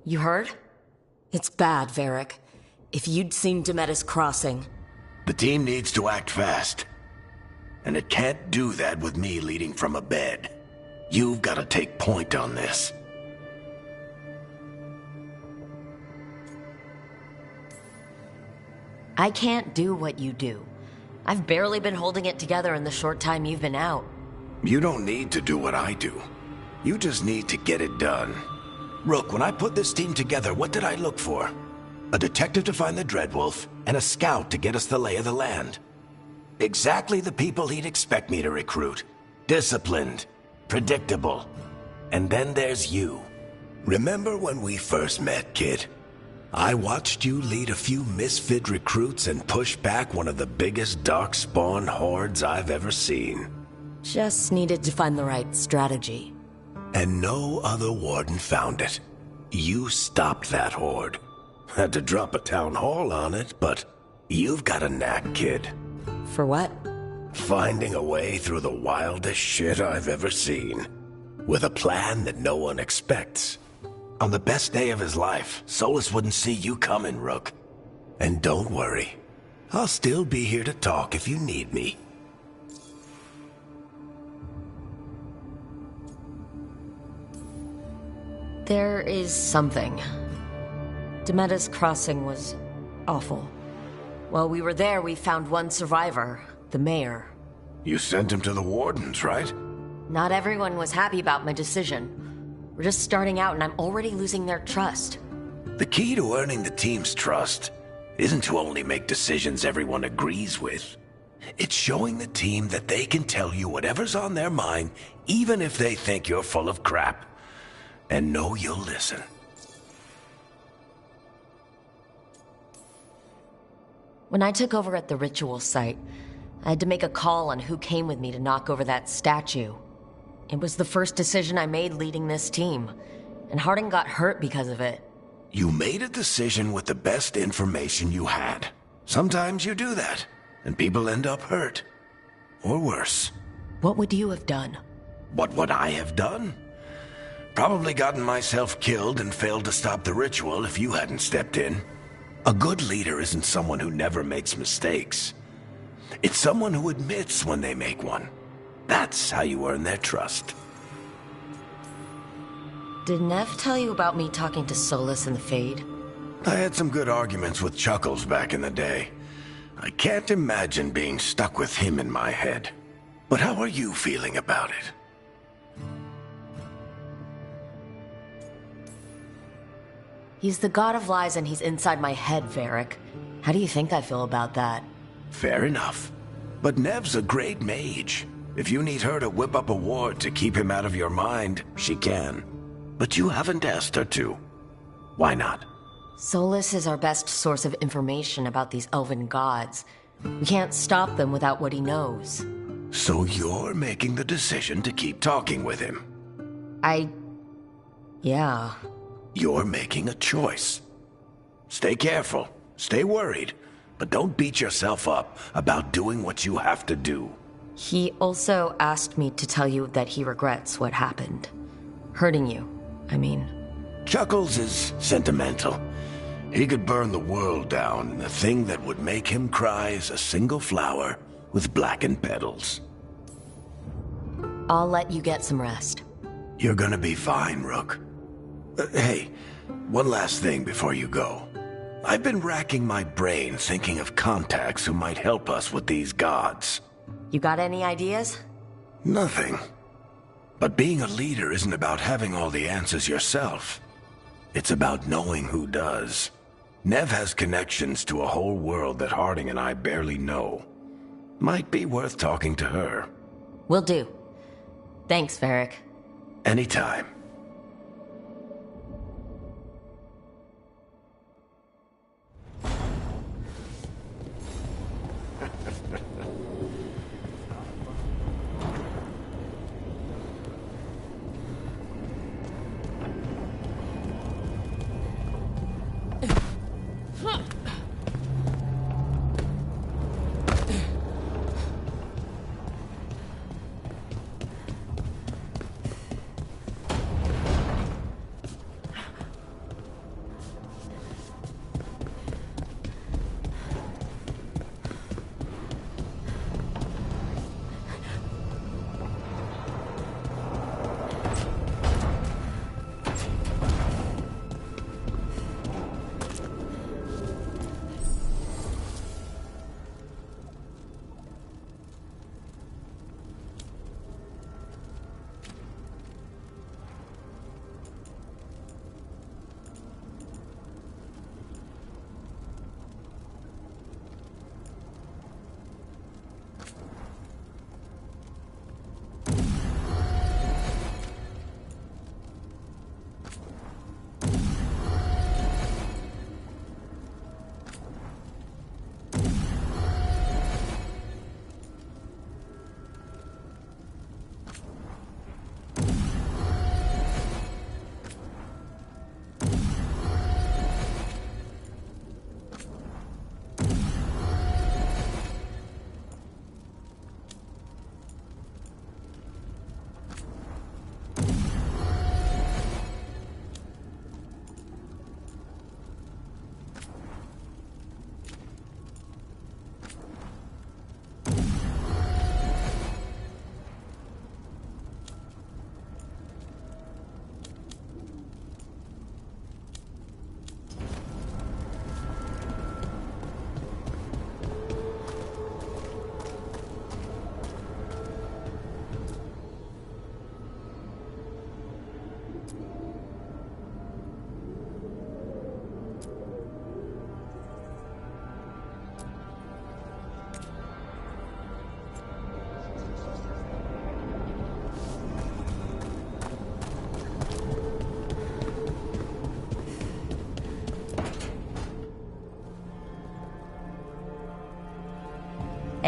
You heard? It's bad, Varric. If you'd seen Demetis crossing... The team needs to act fast. And it can't do that with me leading from a bed. You've got to take point on this. I can't do what you do. I've barely been holding it together in the short time you've been out. You don't need to do what I do. You just need to get it done. Rook, when I put this team together, what did I look for? A detective to find the Dreadwolf, and a scout to get us the lay of the land. Exactly the people he'd expect me to recruit. Disciplined, predictable. And then there's you. Remember when we first met, kid? I watched you lead a few misfit recruits and push back one of the biggest darkspawn hordes I've ever seen. Just needed to find the right strategy. And no other warden found it. You stopped that horde. Had to drop a town hall on it, but you've got a knack, kid. For what? Finding a way through the wildest shit I've ever seen. With a plan that no one expects. On the best day of his life, Solus wouldn't see you coming, Rook. And don't worry. I'll still be here to talk if you need me. There is something. Demetis Crossing was awful. While we were there, we found one survivor, the mayor. You sent him to the wardens, right? Not everyone was happy about my decision. We're just starting out and I'm already losing their trust. The key to earning the team's trust isn't to only make decisions everyone agrees with. It's showing the team that they can tell you whatever's on their mind, even if they think you're full of crap. And know you'll listen. When I took over at the ritual site, I had to make a call on who came with me to knock over that statue. It was the first decision I made leading this team, and Harding got hurt because of it. You made a decision with the best information you had. Sometimes you do that, and people end up hurt. Or worse. What would you have done? What would I have done? Probably gotten myself killed and failed to stop the ritual if you hadn't stepped in. A good leader isn't someone who never makes mistakes. It's someone who admits when they make one. That's how you earn their trust. Did Nev tell you about me talking to Solus in the Fade? I had some good arguments with Chuckles back in the day. I can't imagine being stuck with him in my head. But how are you feeling about it? He's the god of lies and he's inside my head, Varric. How do you think I feel about that? Fair enough. But Nev's a great mage. If you need her to whip up a ward to keep him out of your mind, she can. But you haven't asked her to. Why not? Solus is our best source of information about these elven gods. We can't stop them without what he knows. So you're making the decision to keep talking with him? Yeah. You're making a choice. Stay careful, stay worried, but don't beat yourself up about doing what you have to do. He also asked me to tell you that he regrets what happened. Hurting you, I mean. Chuckles is sentimental. He could burn the world down, and the thing that would make him cry is a single flower with blackened petals. I'll let you get some rest. You're gonna be fine, Rook. Hey, one last thing before you go. I've been racking my brain thinking of contacts who might help us with these gods. You got any ideas? Nothing. But being a leader isn't about having all the answers yourself. It's about knowing who does. Nev has connections to a whole world that Harding and I barely know. Might be worth talking to her. Will do. Thanks, Varric. Anytime.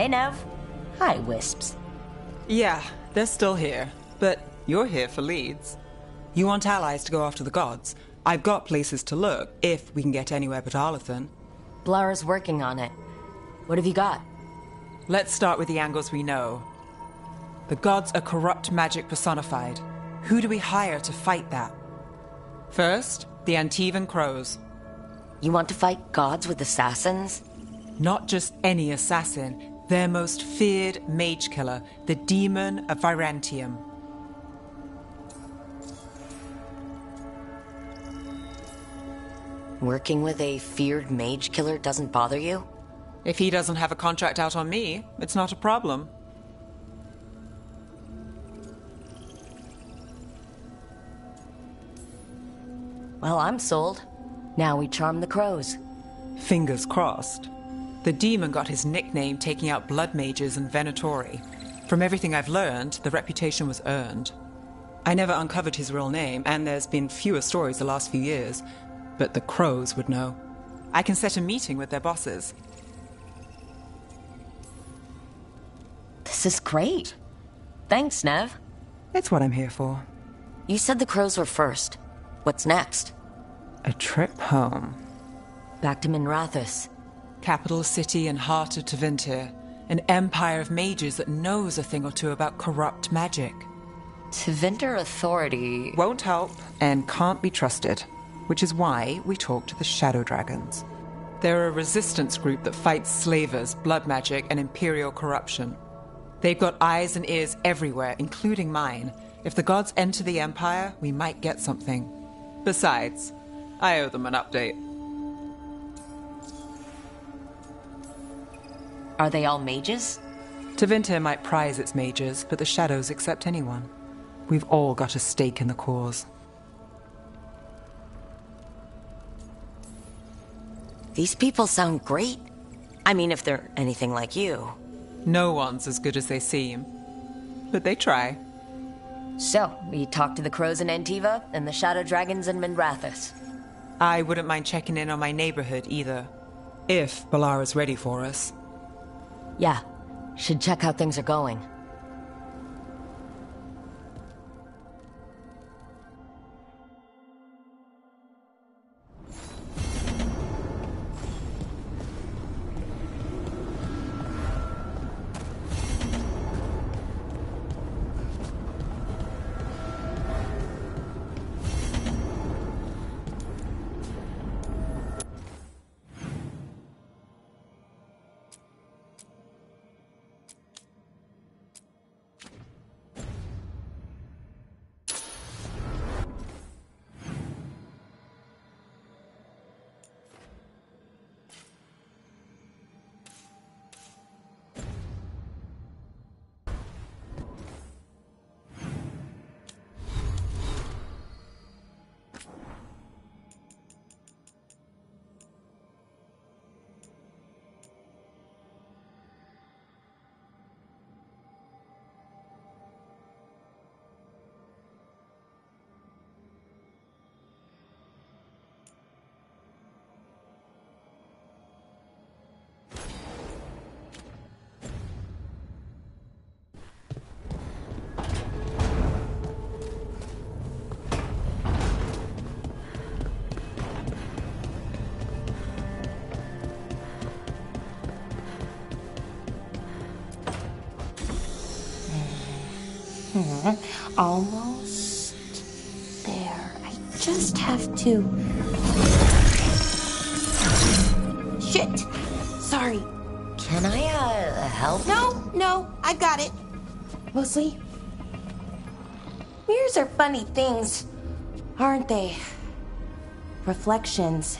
Hey, Nev. Hi, Wisps. Yeah, they're still here. But you're here for leads. You want allies to go after the gods? I've got places to look, if we can get anywhere but Arlathan. Blara's working on it. What have you got? Let's start with the angles we know. The gods are corrupt magic personified. Who do we hire to fight that? First, the Antivan Crows. You want to fight gods with assassins? Not just any assassin, their most feared mage killer, the Demon of Virantium. Working with a feared mage killer doesn't bother you? If he doesn't have a contract out on me, it's not a problem. Well, I'm sold. Now we charm the crows. Fingers crossed. The demon got his nickname taking out blood mages and Venatori. From everything I've learned, the reputation was earned. I never uncovered his real name, and there's been fewer stories the last few years, but the crows would know. I can set a meeting with their bosses. This is great. Thanks, Nev. It's what I'm here for. You said the crows were first. What's next? A trip home. Back to Minrathous. Capital city and heart of Tevinter. An empire of mages that knows a thing or two about corrupt magic. Tevinter authority won't help and can't be trusted, which is why we talk to the Shadow Dragons. They're a resistance group that fights slavers, blood magic, and imperial corruption. They've got eyes and ears everywhere, including mine. If the gods enter the Empire, we might get something. Besides, I owe them an update. Are they all mages? Tevinter might prize its mages, but the Shadows accept anyone. We've all got a stake in the cause. These people sound great. I mean, if they're anything like you. No one's as good as they seem. But they try. So, we talked to the crows in Antiva and the Shadow Dragons in Minrathous. I wouldn't mind checking in on my neighborhood either. If Balara's ready for us. Yeah, should check how things are going. Almost there. I just have to... Shit! Sorry. Can I, help? No, I got it. Mostly, mirrors are funny things, aren't they? Reflections.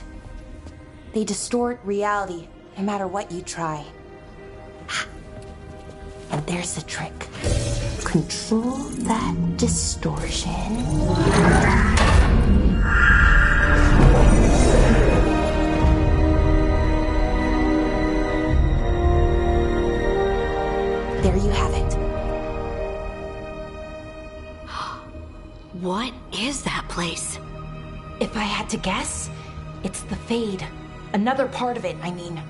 They distort reality, no matter what you try. And there's the trick. Control that distortion. There you have it. What is that place? If I had to guess, it's the Fade. Another part of it, I mean.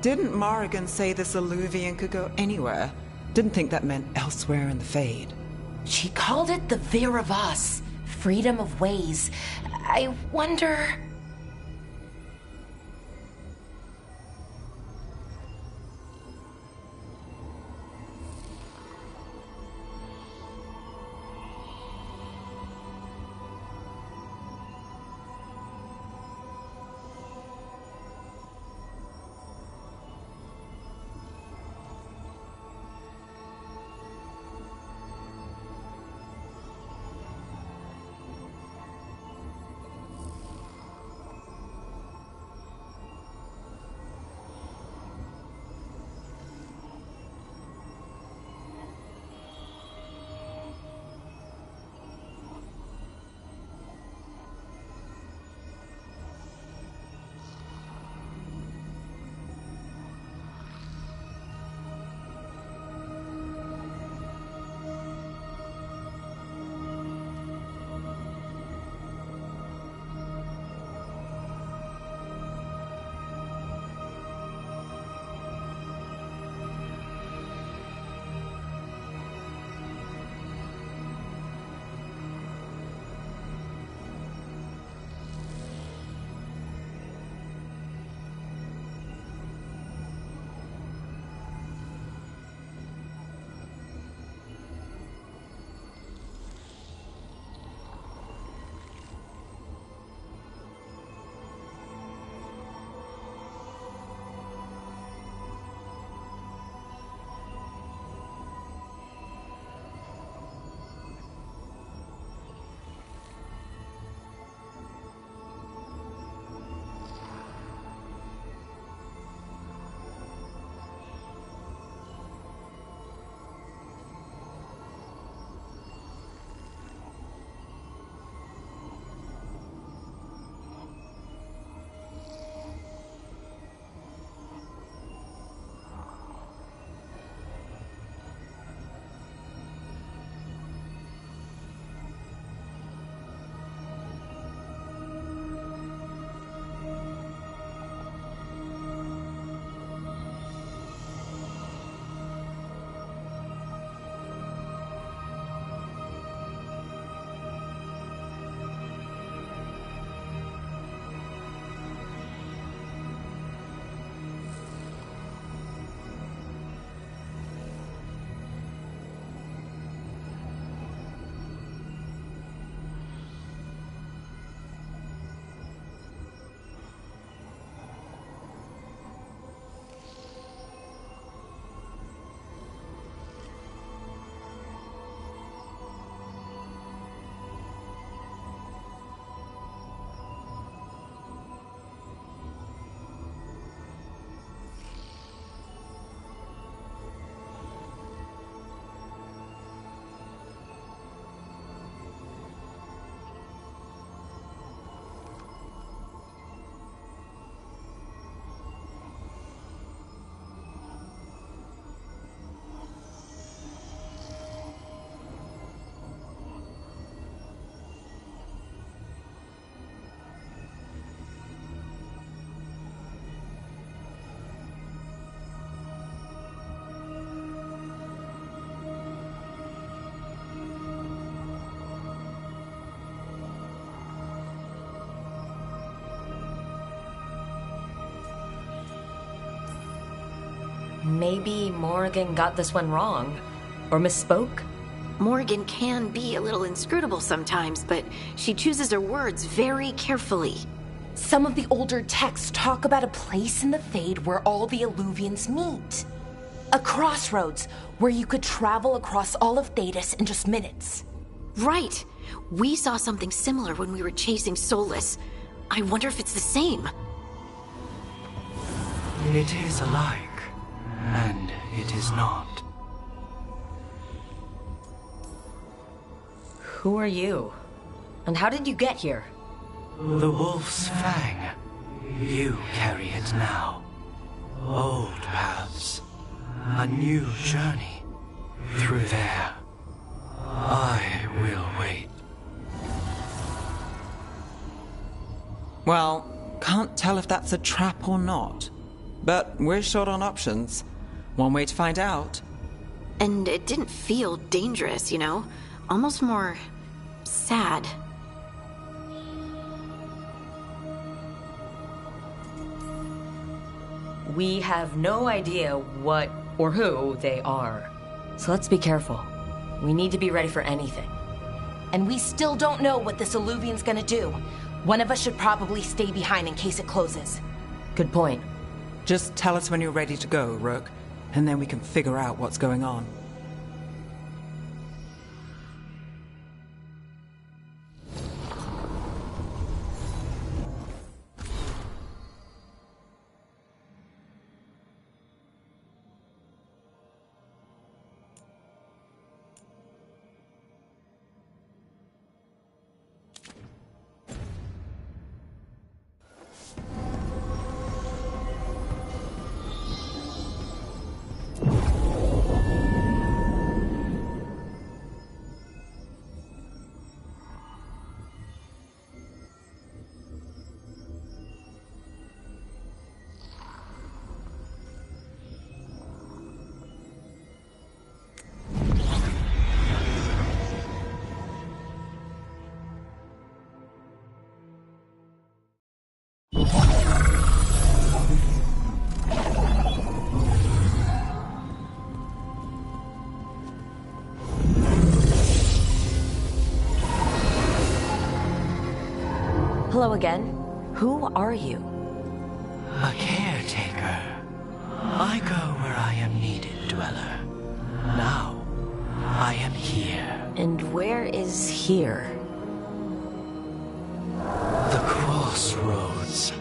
Didn't Morrigan say this Illuvian could go anywhere? Didn't think that meant elsewhere in the Fade. She called it the Veer of Us, freedom of ways. I wonder... Maybe Morrigan got this one wrong. Or misspoke? Morrigan can be a little inscrutable sometimes, but she chooses her words very carefully. Some of the older texts talk about a place in the Fade where all the Illuvians meet. A crossroads where you could travel across all of Thedas in just minutes. Right. We saw something similar when we were chasing Solus. I wonder if it's the same. It is alike, and it is not. Who are you? And how did you get here? The Wolf's Fang. You carry it now. Old paths. A new journey. Through there. I will wait. Well, can't tell if that's a trap or not. But we're short on options. One way to find out. And it didn't feel dangerous, you know? Almost more sad. We have no idea what or who they are. So let's be careful. We need to be ready for anything. And we still don't know what this Illuvian's gonna do. One of us should probably stay behind in case it closes. Good point. Just tell us when you're ready to go, Rook, and then we can figure out what's going on. Hello again. Who are you? A caretaker. I go where I am needed, Dweller. Now, I am here. And where is here? The crossroads.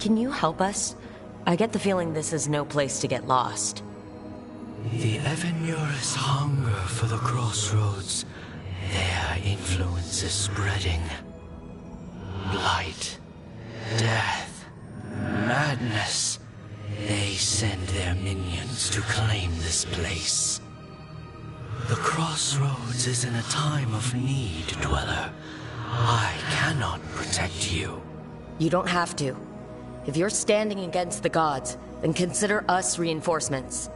Can you help us? I get the feeling this is no place to get lost. The Evenur's hunger for the crossroads. Their influence is spreading. Blight, death, madness. They send their minions to claim this place. The crossroads is in a time of need, Dweller. I cannot protect you. You don't have to. If you're standing against the gods, then consider us reinforcements.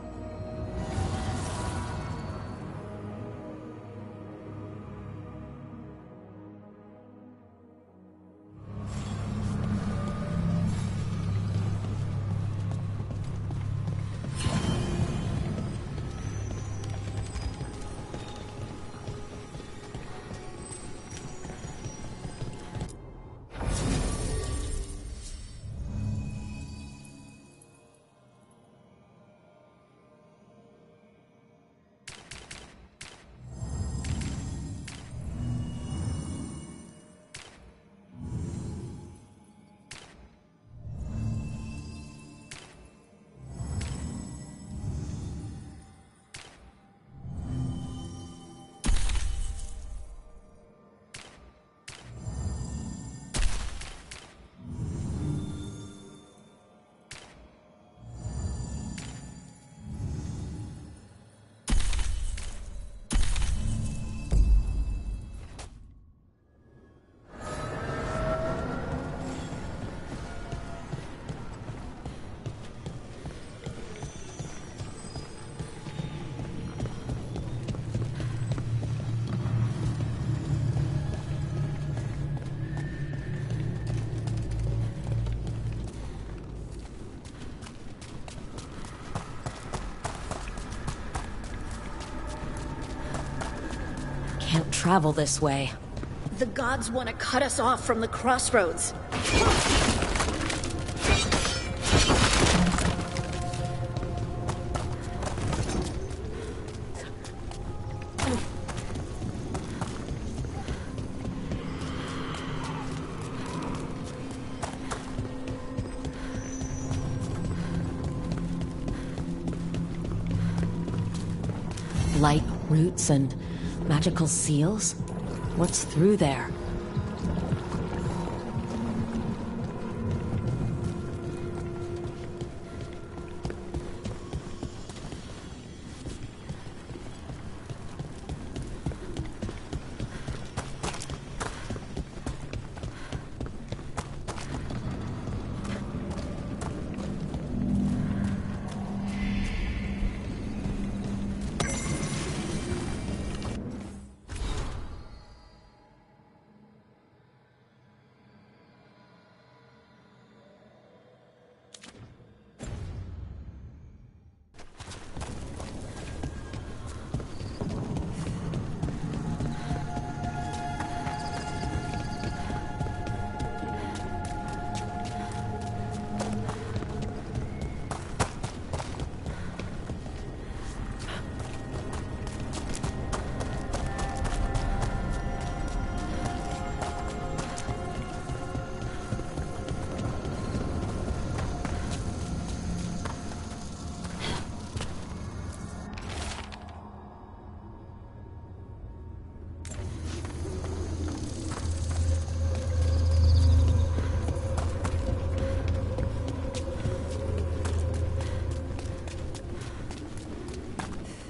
Can't travel this way. The gods want to cut us off from the crossroads. Light roots and magical seals? What's through there?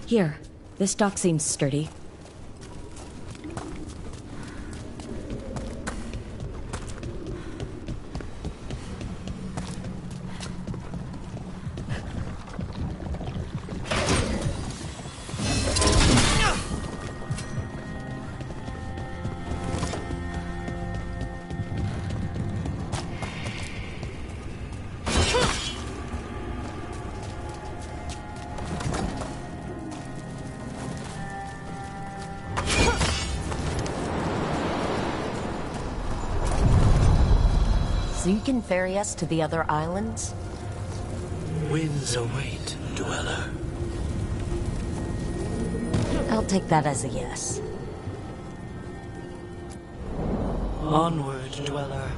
Here, this dock seems sturdy. So you can ferry us to the other islands? Winds await, Dweller. I'll take that as a yes. Onward, Dweller.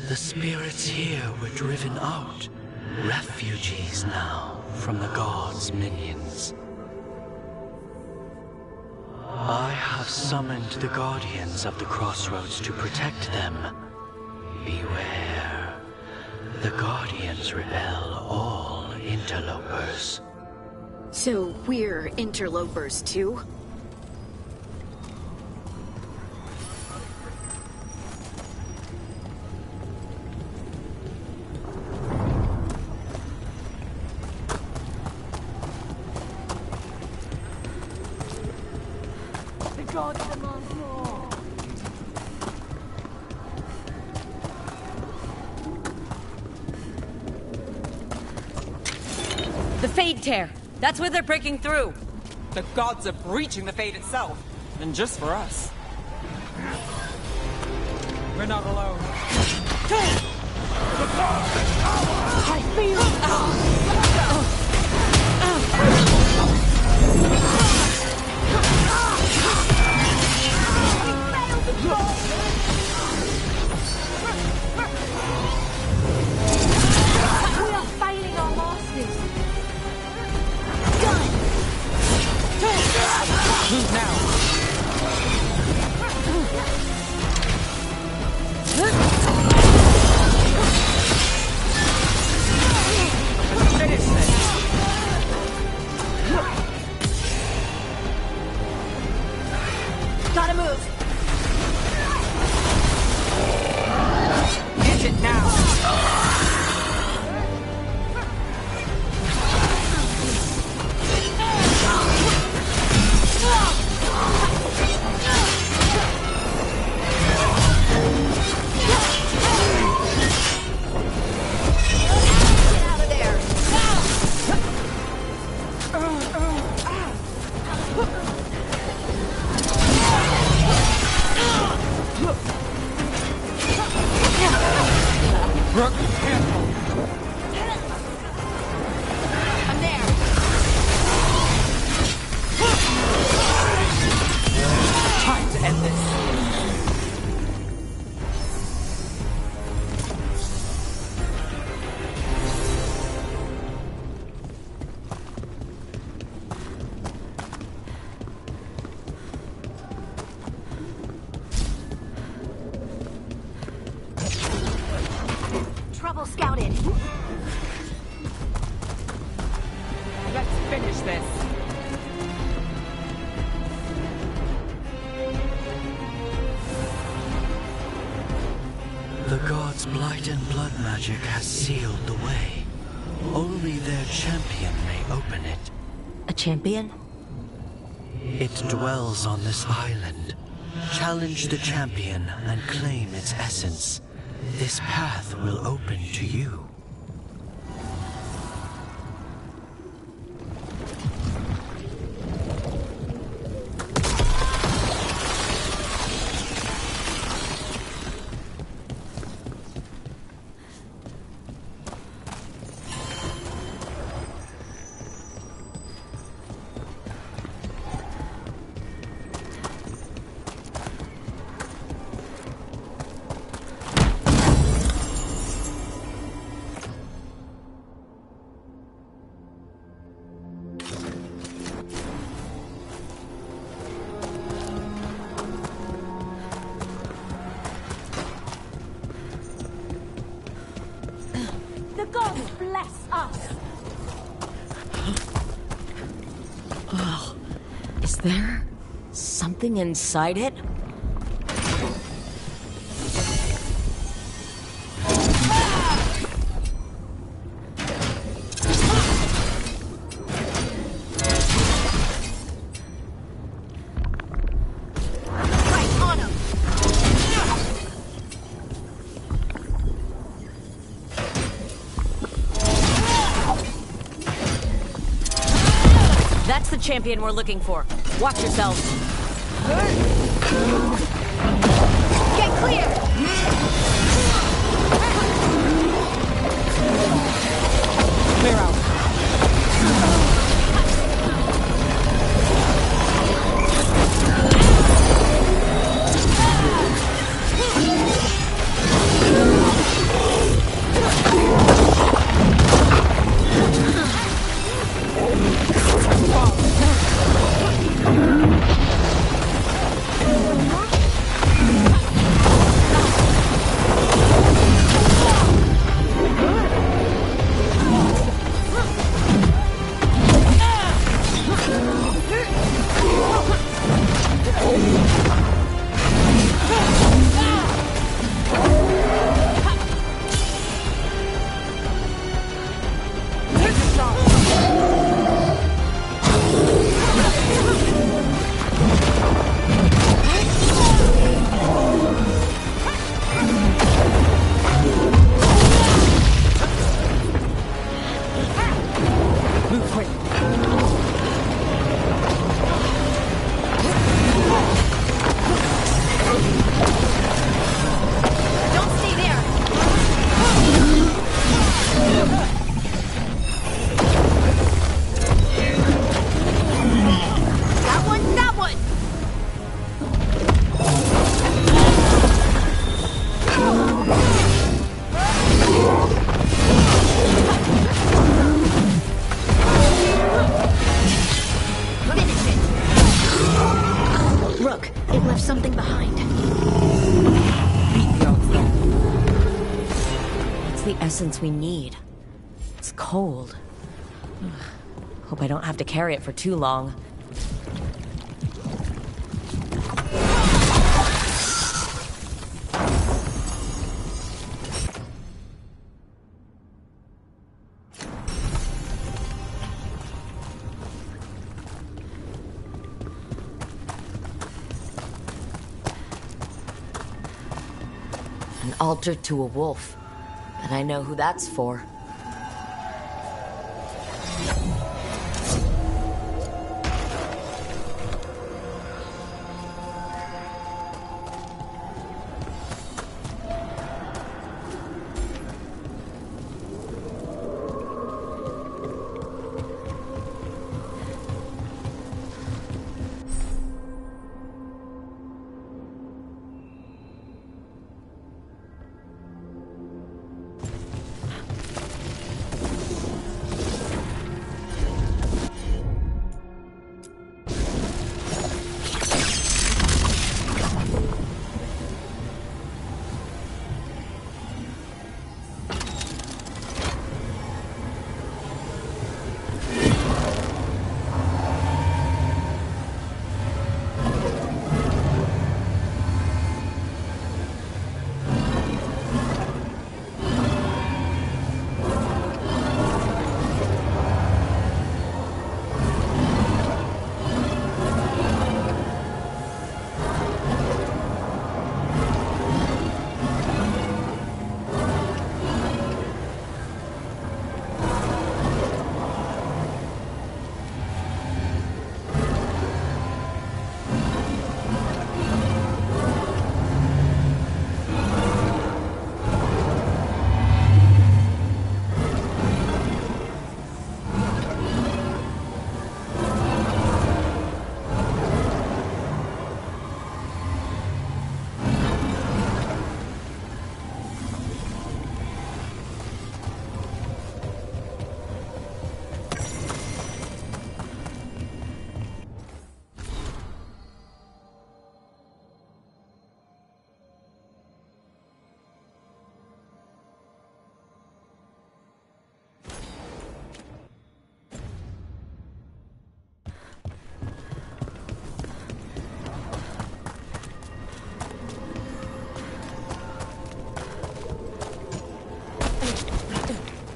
The spirits here were driven out. Refugees now from the gods' minions. I have summoned the guardians of the crossroads to protect them. Beware. The guardians repel all interlopers. So we're interlopers too? The Fade Tear! That's where they're breaking through! The gods are breaching the Fade itself, and just for us. We're not alone. I feel... We are failing our masters. Move now. Let's finish this. Gotta move. Get it now. Brooke, careful. I'm there. Time to end this. Bravo scouted. Let's finish this. The gods' blight and blood magic has sealed the way. Only their champion may open it. A champion? It dwells on this island. Challenge the champion and claim its essence. This path will open to you. The gods bless us. Oh, is there something inside it? That's the champion we're looking for. Watch yourselves. Get clear! Clear out. something behind. It's the essence we need. It's cold. Ugh. Hope I don't have to carry it for too long. An altar to a wolf. And I know who that's for.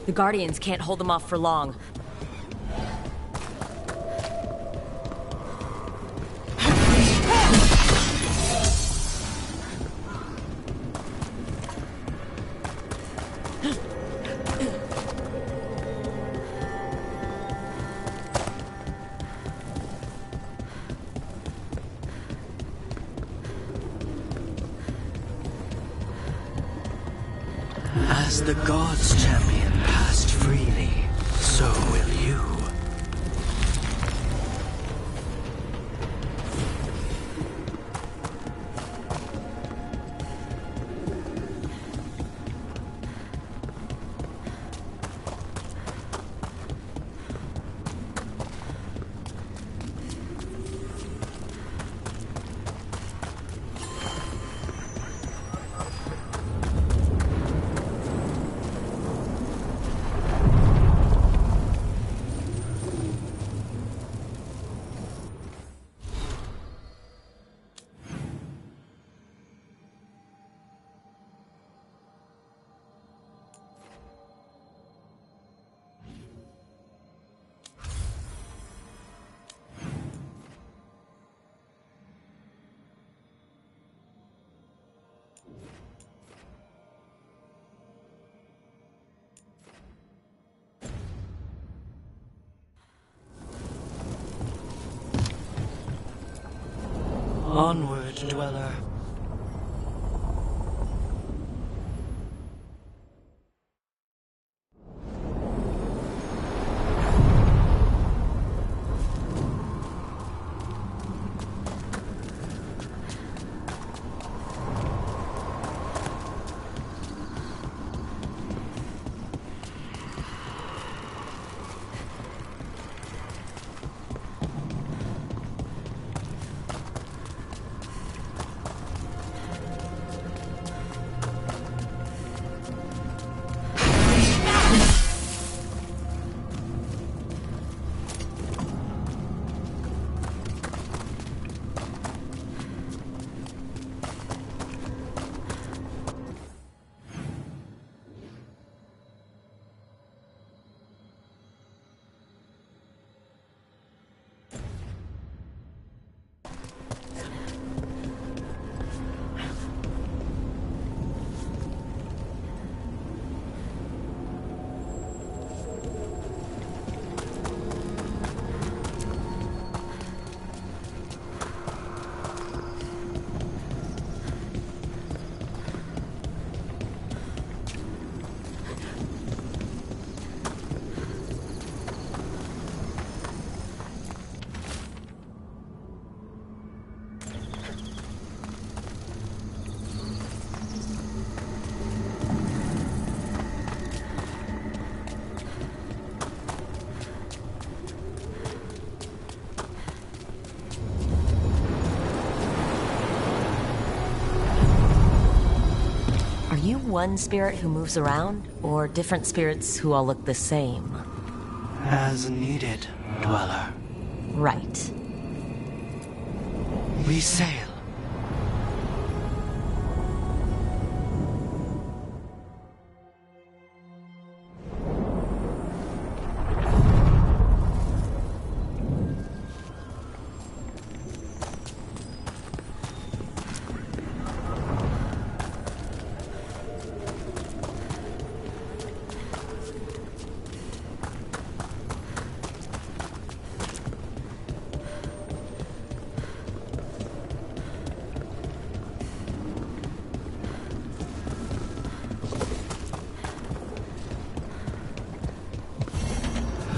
The Guardians can't hold them off for long. As the God's champion passed freely, so will you. Onward, Dweller. Are you one spirit who moves around, or different spirits who all look the same? As needed, Dweller. Right. We sail.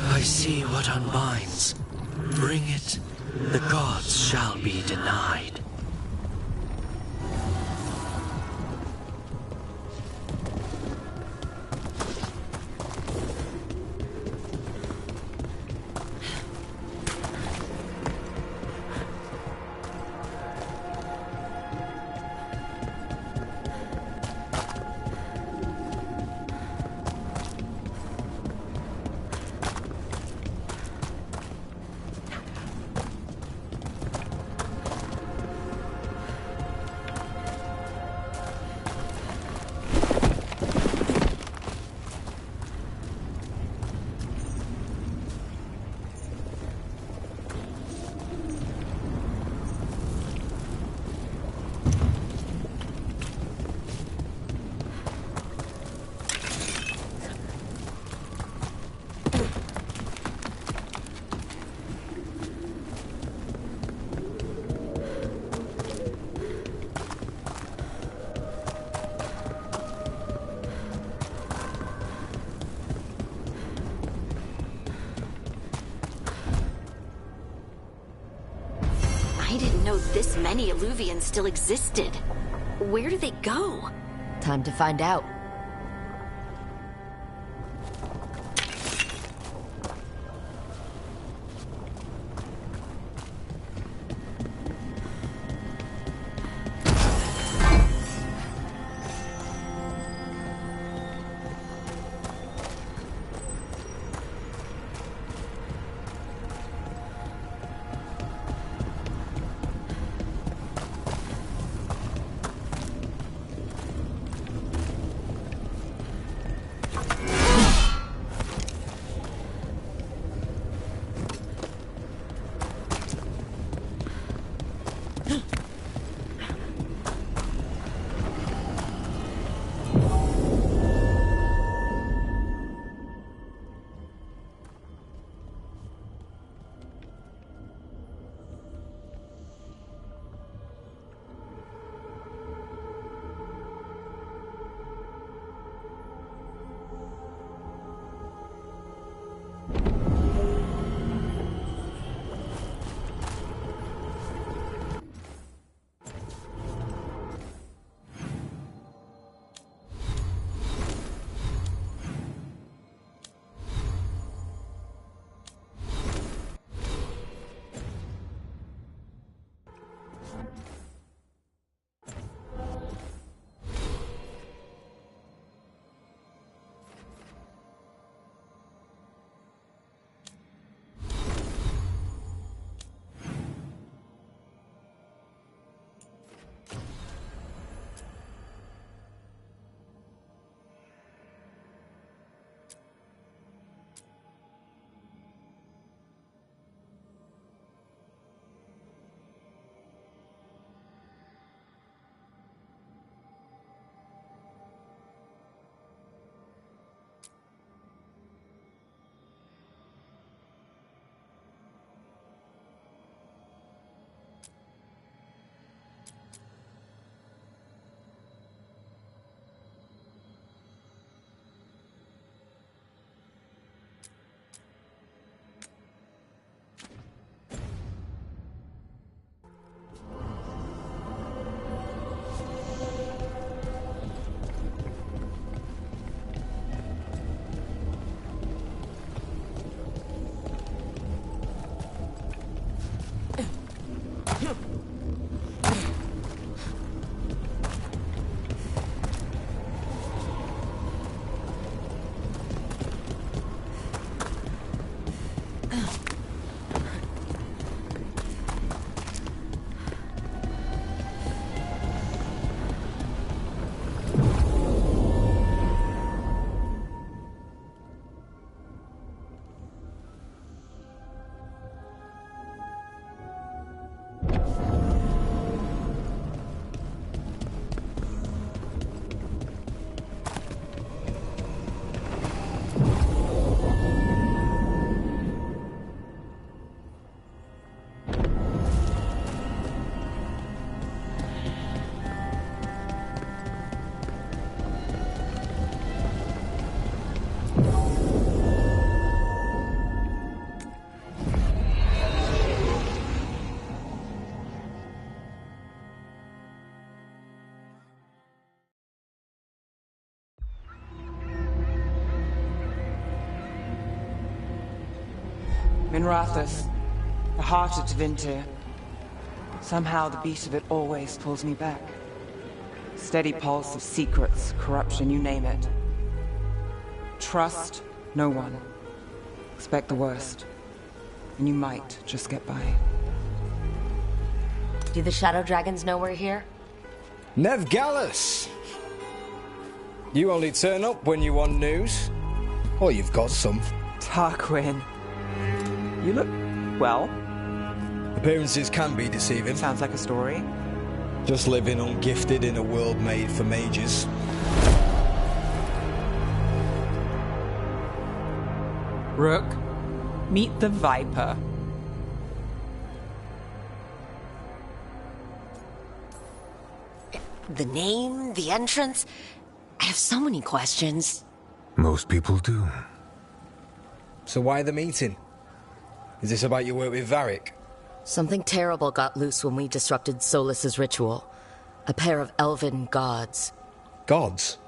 I see what unbinds. Bring it, the gods shall be denied. know this many Illuvians still existed. Where do they go? Time to find out. Minrathous, the heart of Tevinter. Somehow the beat of it always pulls me back. Steady pulse of secrets, corruption, you name it. Trust no one. Expect the worst. And you might just get by. Do the Shadow Dragons know we're here? Nev Gallus! You only turn up when you want news. Or you've got some. Tarquin. You look... well. Appearances can be deceiving. Sounds like a story. Just living ungifted in a world made for mages. Rook, meet the Viper. The name, the entrance... I have so many questions. Most people do. So why the meeting? Is this about your work with Varric? Something terrible got loose when we disrupted Solus's ritual. A pair of elven gods. Gods?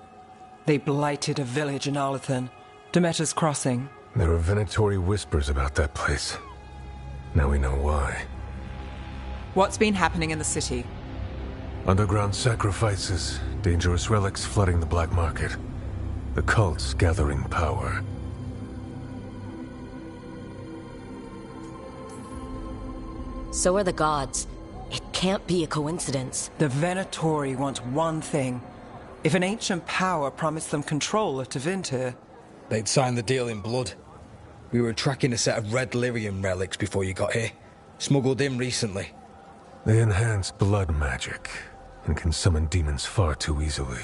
They blighted a village in Arlethan, Demeter's Crossing. There are venatory whispers about that place. Now we know why. What's been happening in the city? Underground sacrifices, dangerous relics flooding the black market. The cults gathering power. So are the gods. It can't be a coincidence. The Venatori want one thing. If an ancient power promised them control of Tevinter, they'd sign the deal in blood. We were tracking a set of red lyrium relics before you got here. Smuggled in recently. They enhance blood magic and can summon demons far too easily.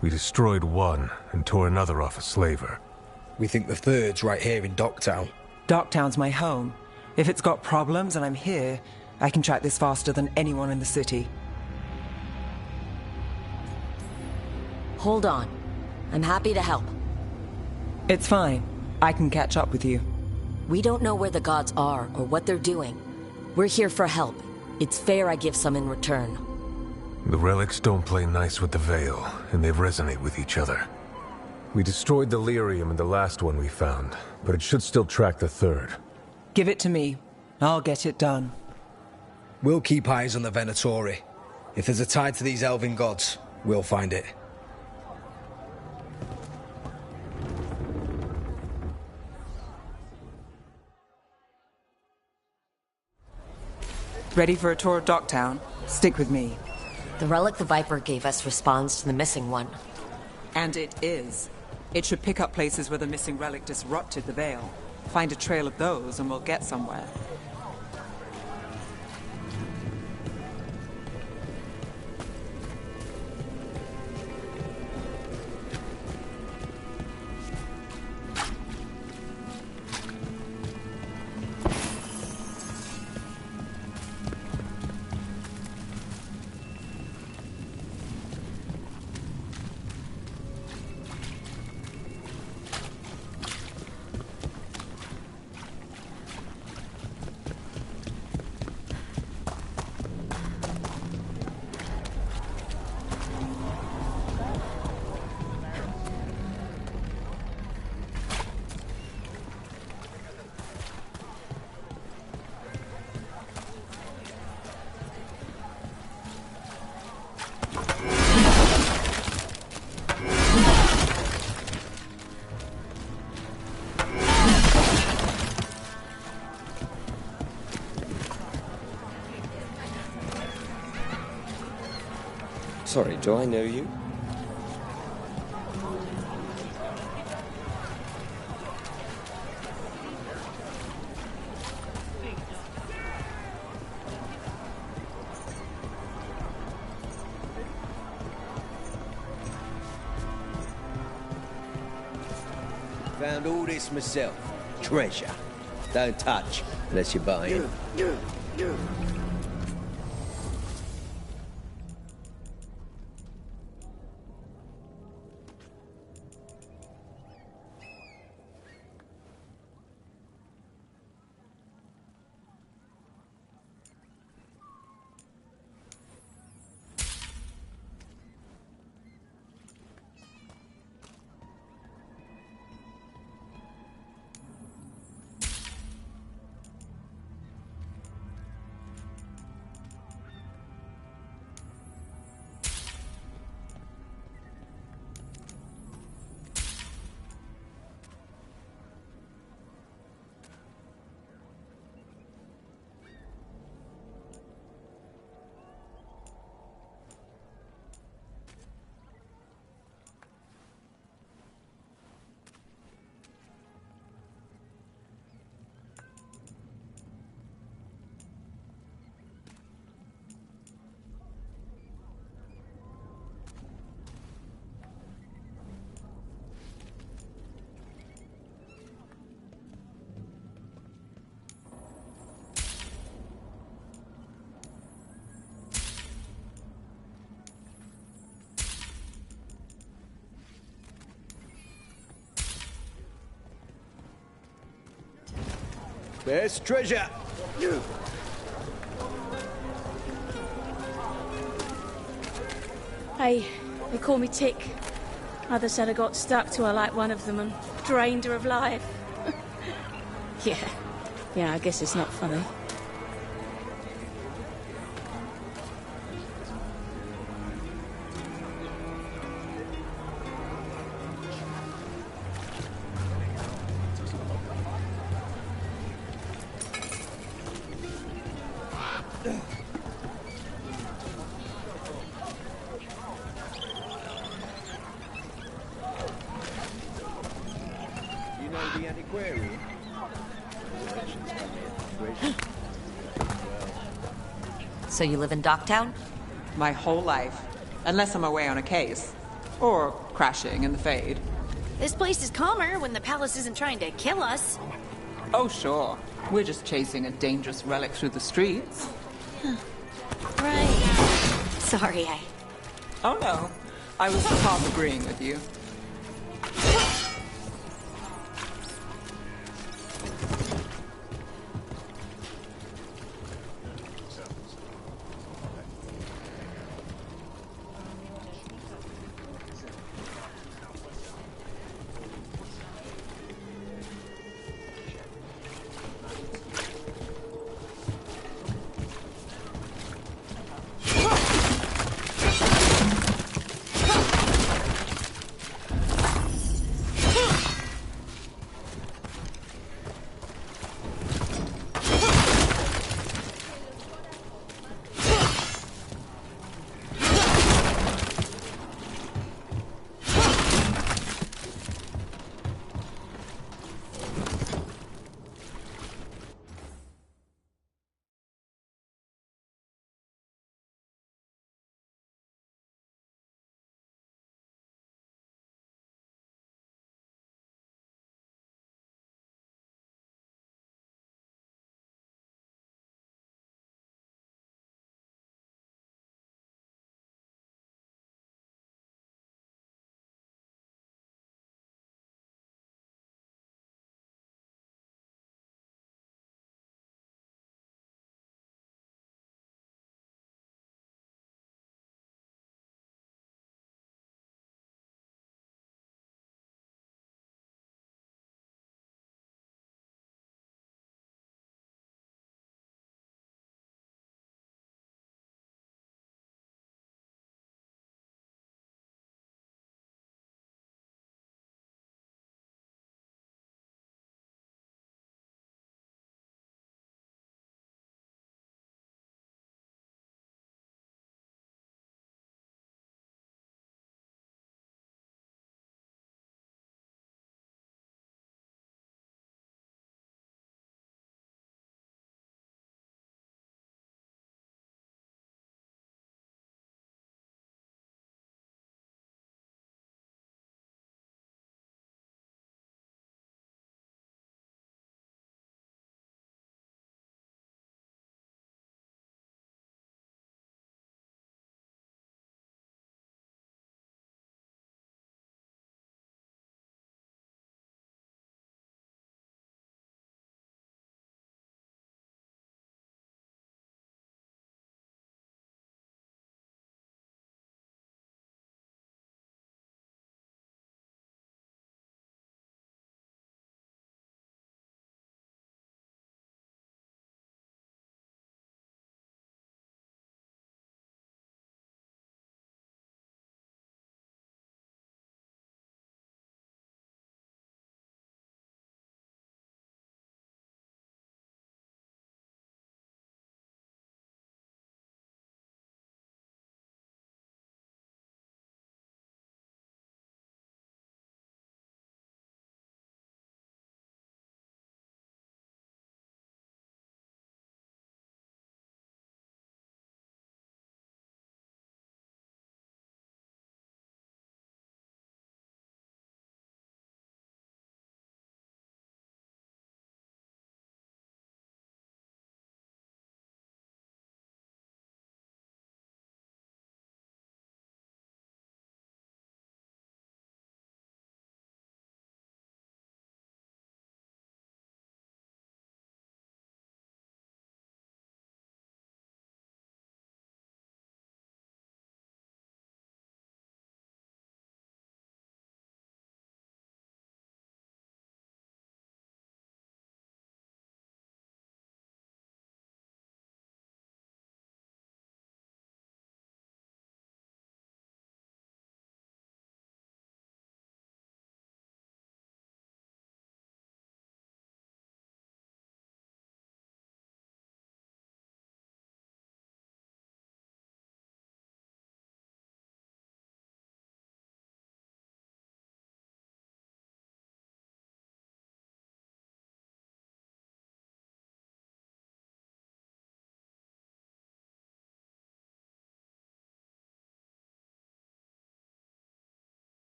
We destroyed one and tore another off a slaver. We think the third's right here in Docktown. Docktown's my home. If it's got problems and I'm here, I can track this faster than anyone in the city. Hold on. I'm happy to help. It's fine. I can catch up with you. We don't know where the gods are or what they're doing. We're here for help. It's fair I give some in return. The relics don't play nice with the Veil, and they resonate with each other. We destroyed the lyrium in the last one we found, but it should still track the third. Give it to me. I'll get it done. We'll keep eyes on the Venatori. If there's a tie to these elven gods, we'll find it. Ready for a tour of Docktown? Stick with me. The relic the Viper gave us responds to the missing one. And it is. It should pick up places where the missing relic disrupted the Veil. Find a trail of those and we'll get somewhere. Sorry, do I know you? Found all this myself. Treasure. Don't touch unless you're buying. There's treasure! They call me Tick. Mother said I got stuck to her like one of them and drained her of life. Yeah, I guess it's not funny. The antiquarian? So you live in Docktown? My whole life. Unless I'm away on a case. Or crashing in the Fade. This place is calmer when the palace isn't trying to kill us. Oh, sure. We're just chasing a dangerous relic through the streets. Right. Sorry, Oh, no. I was half agreeing with you.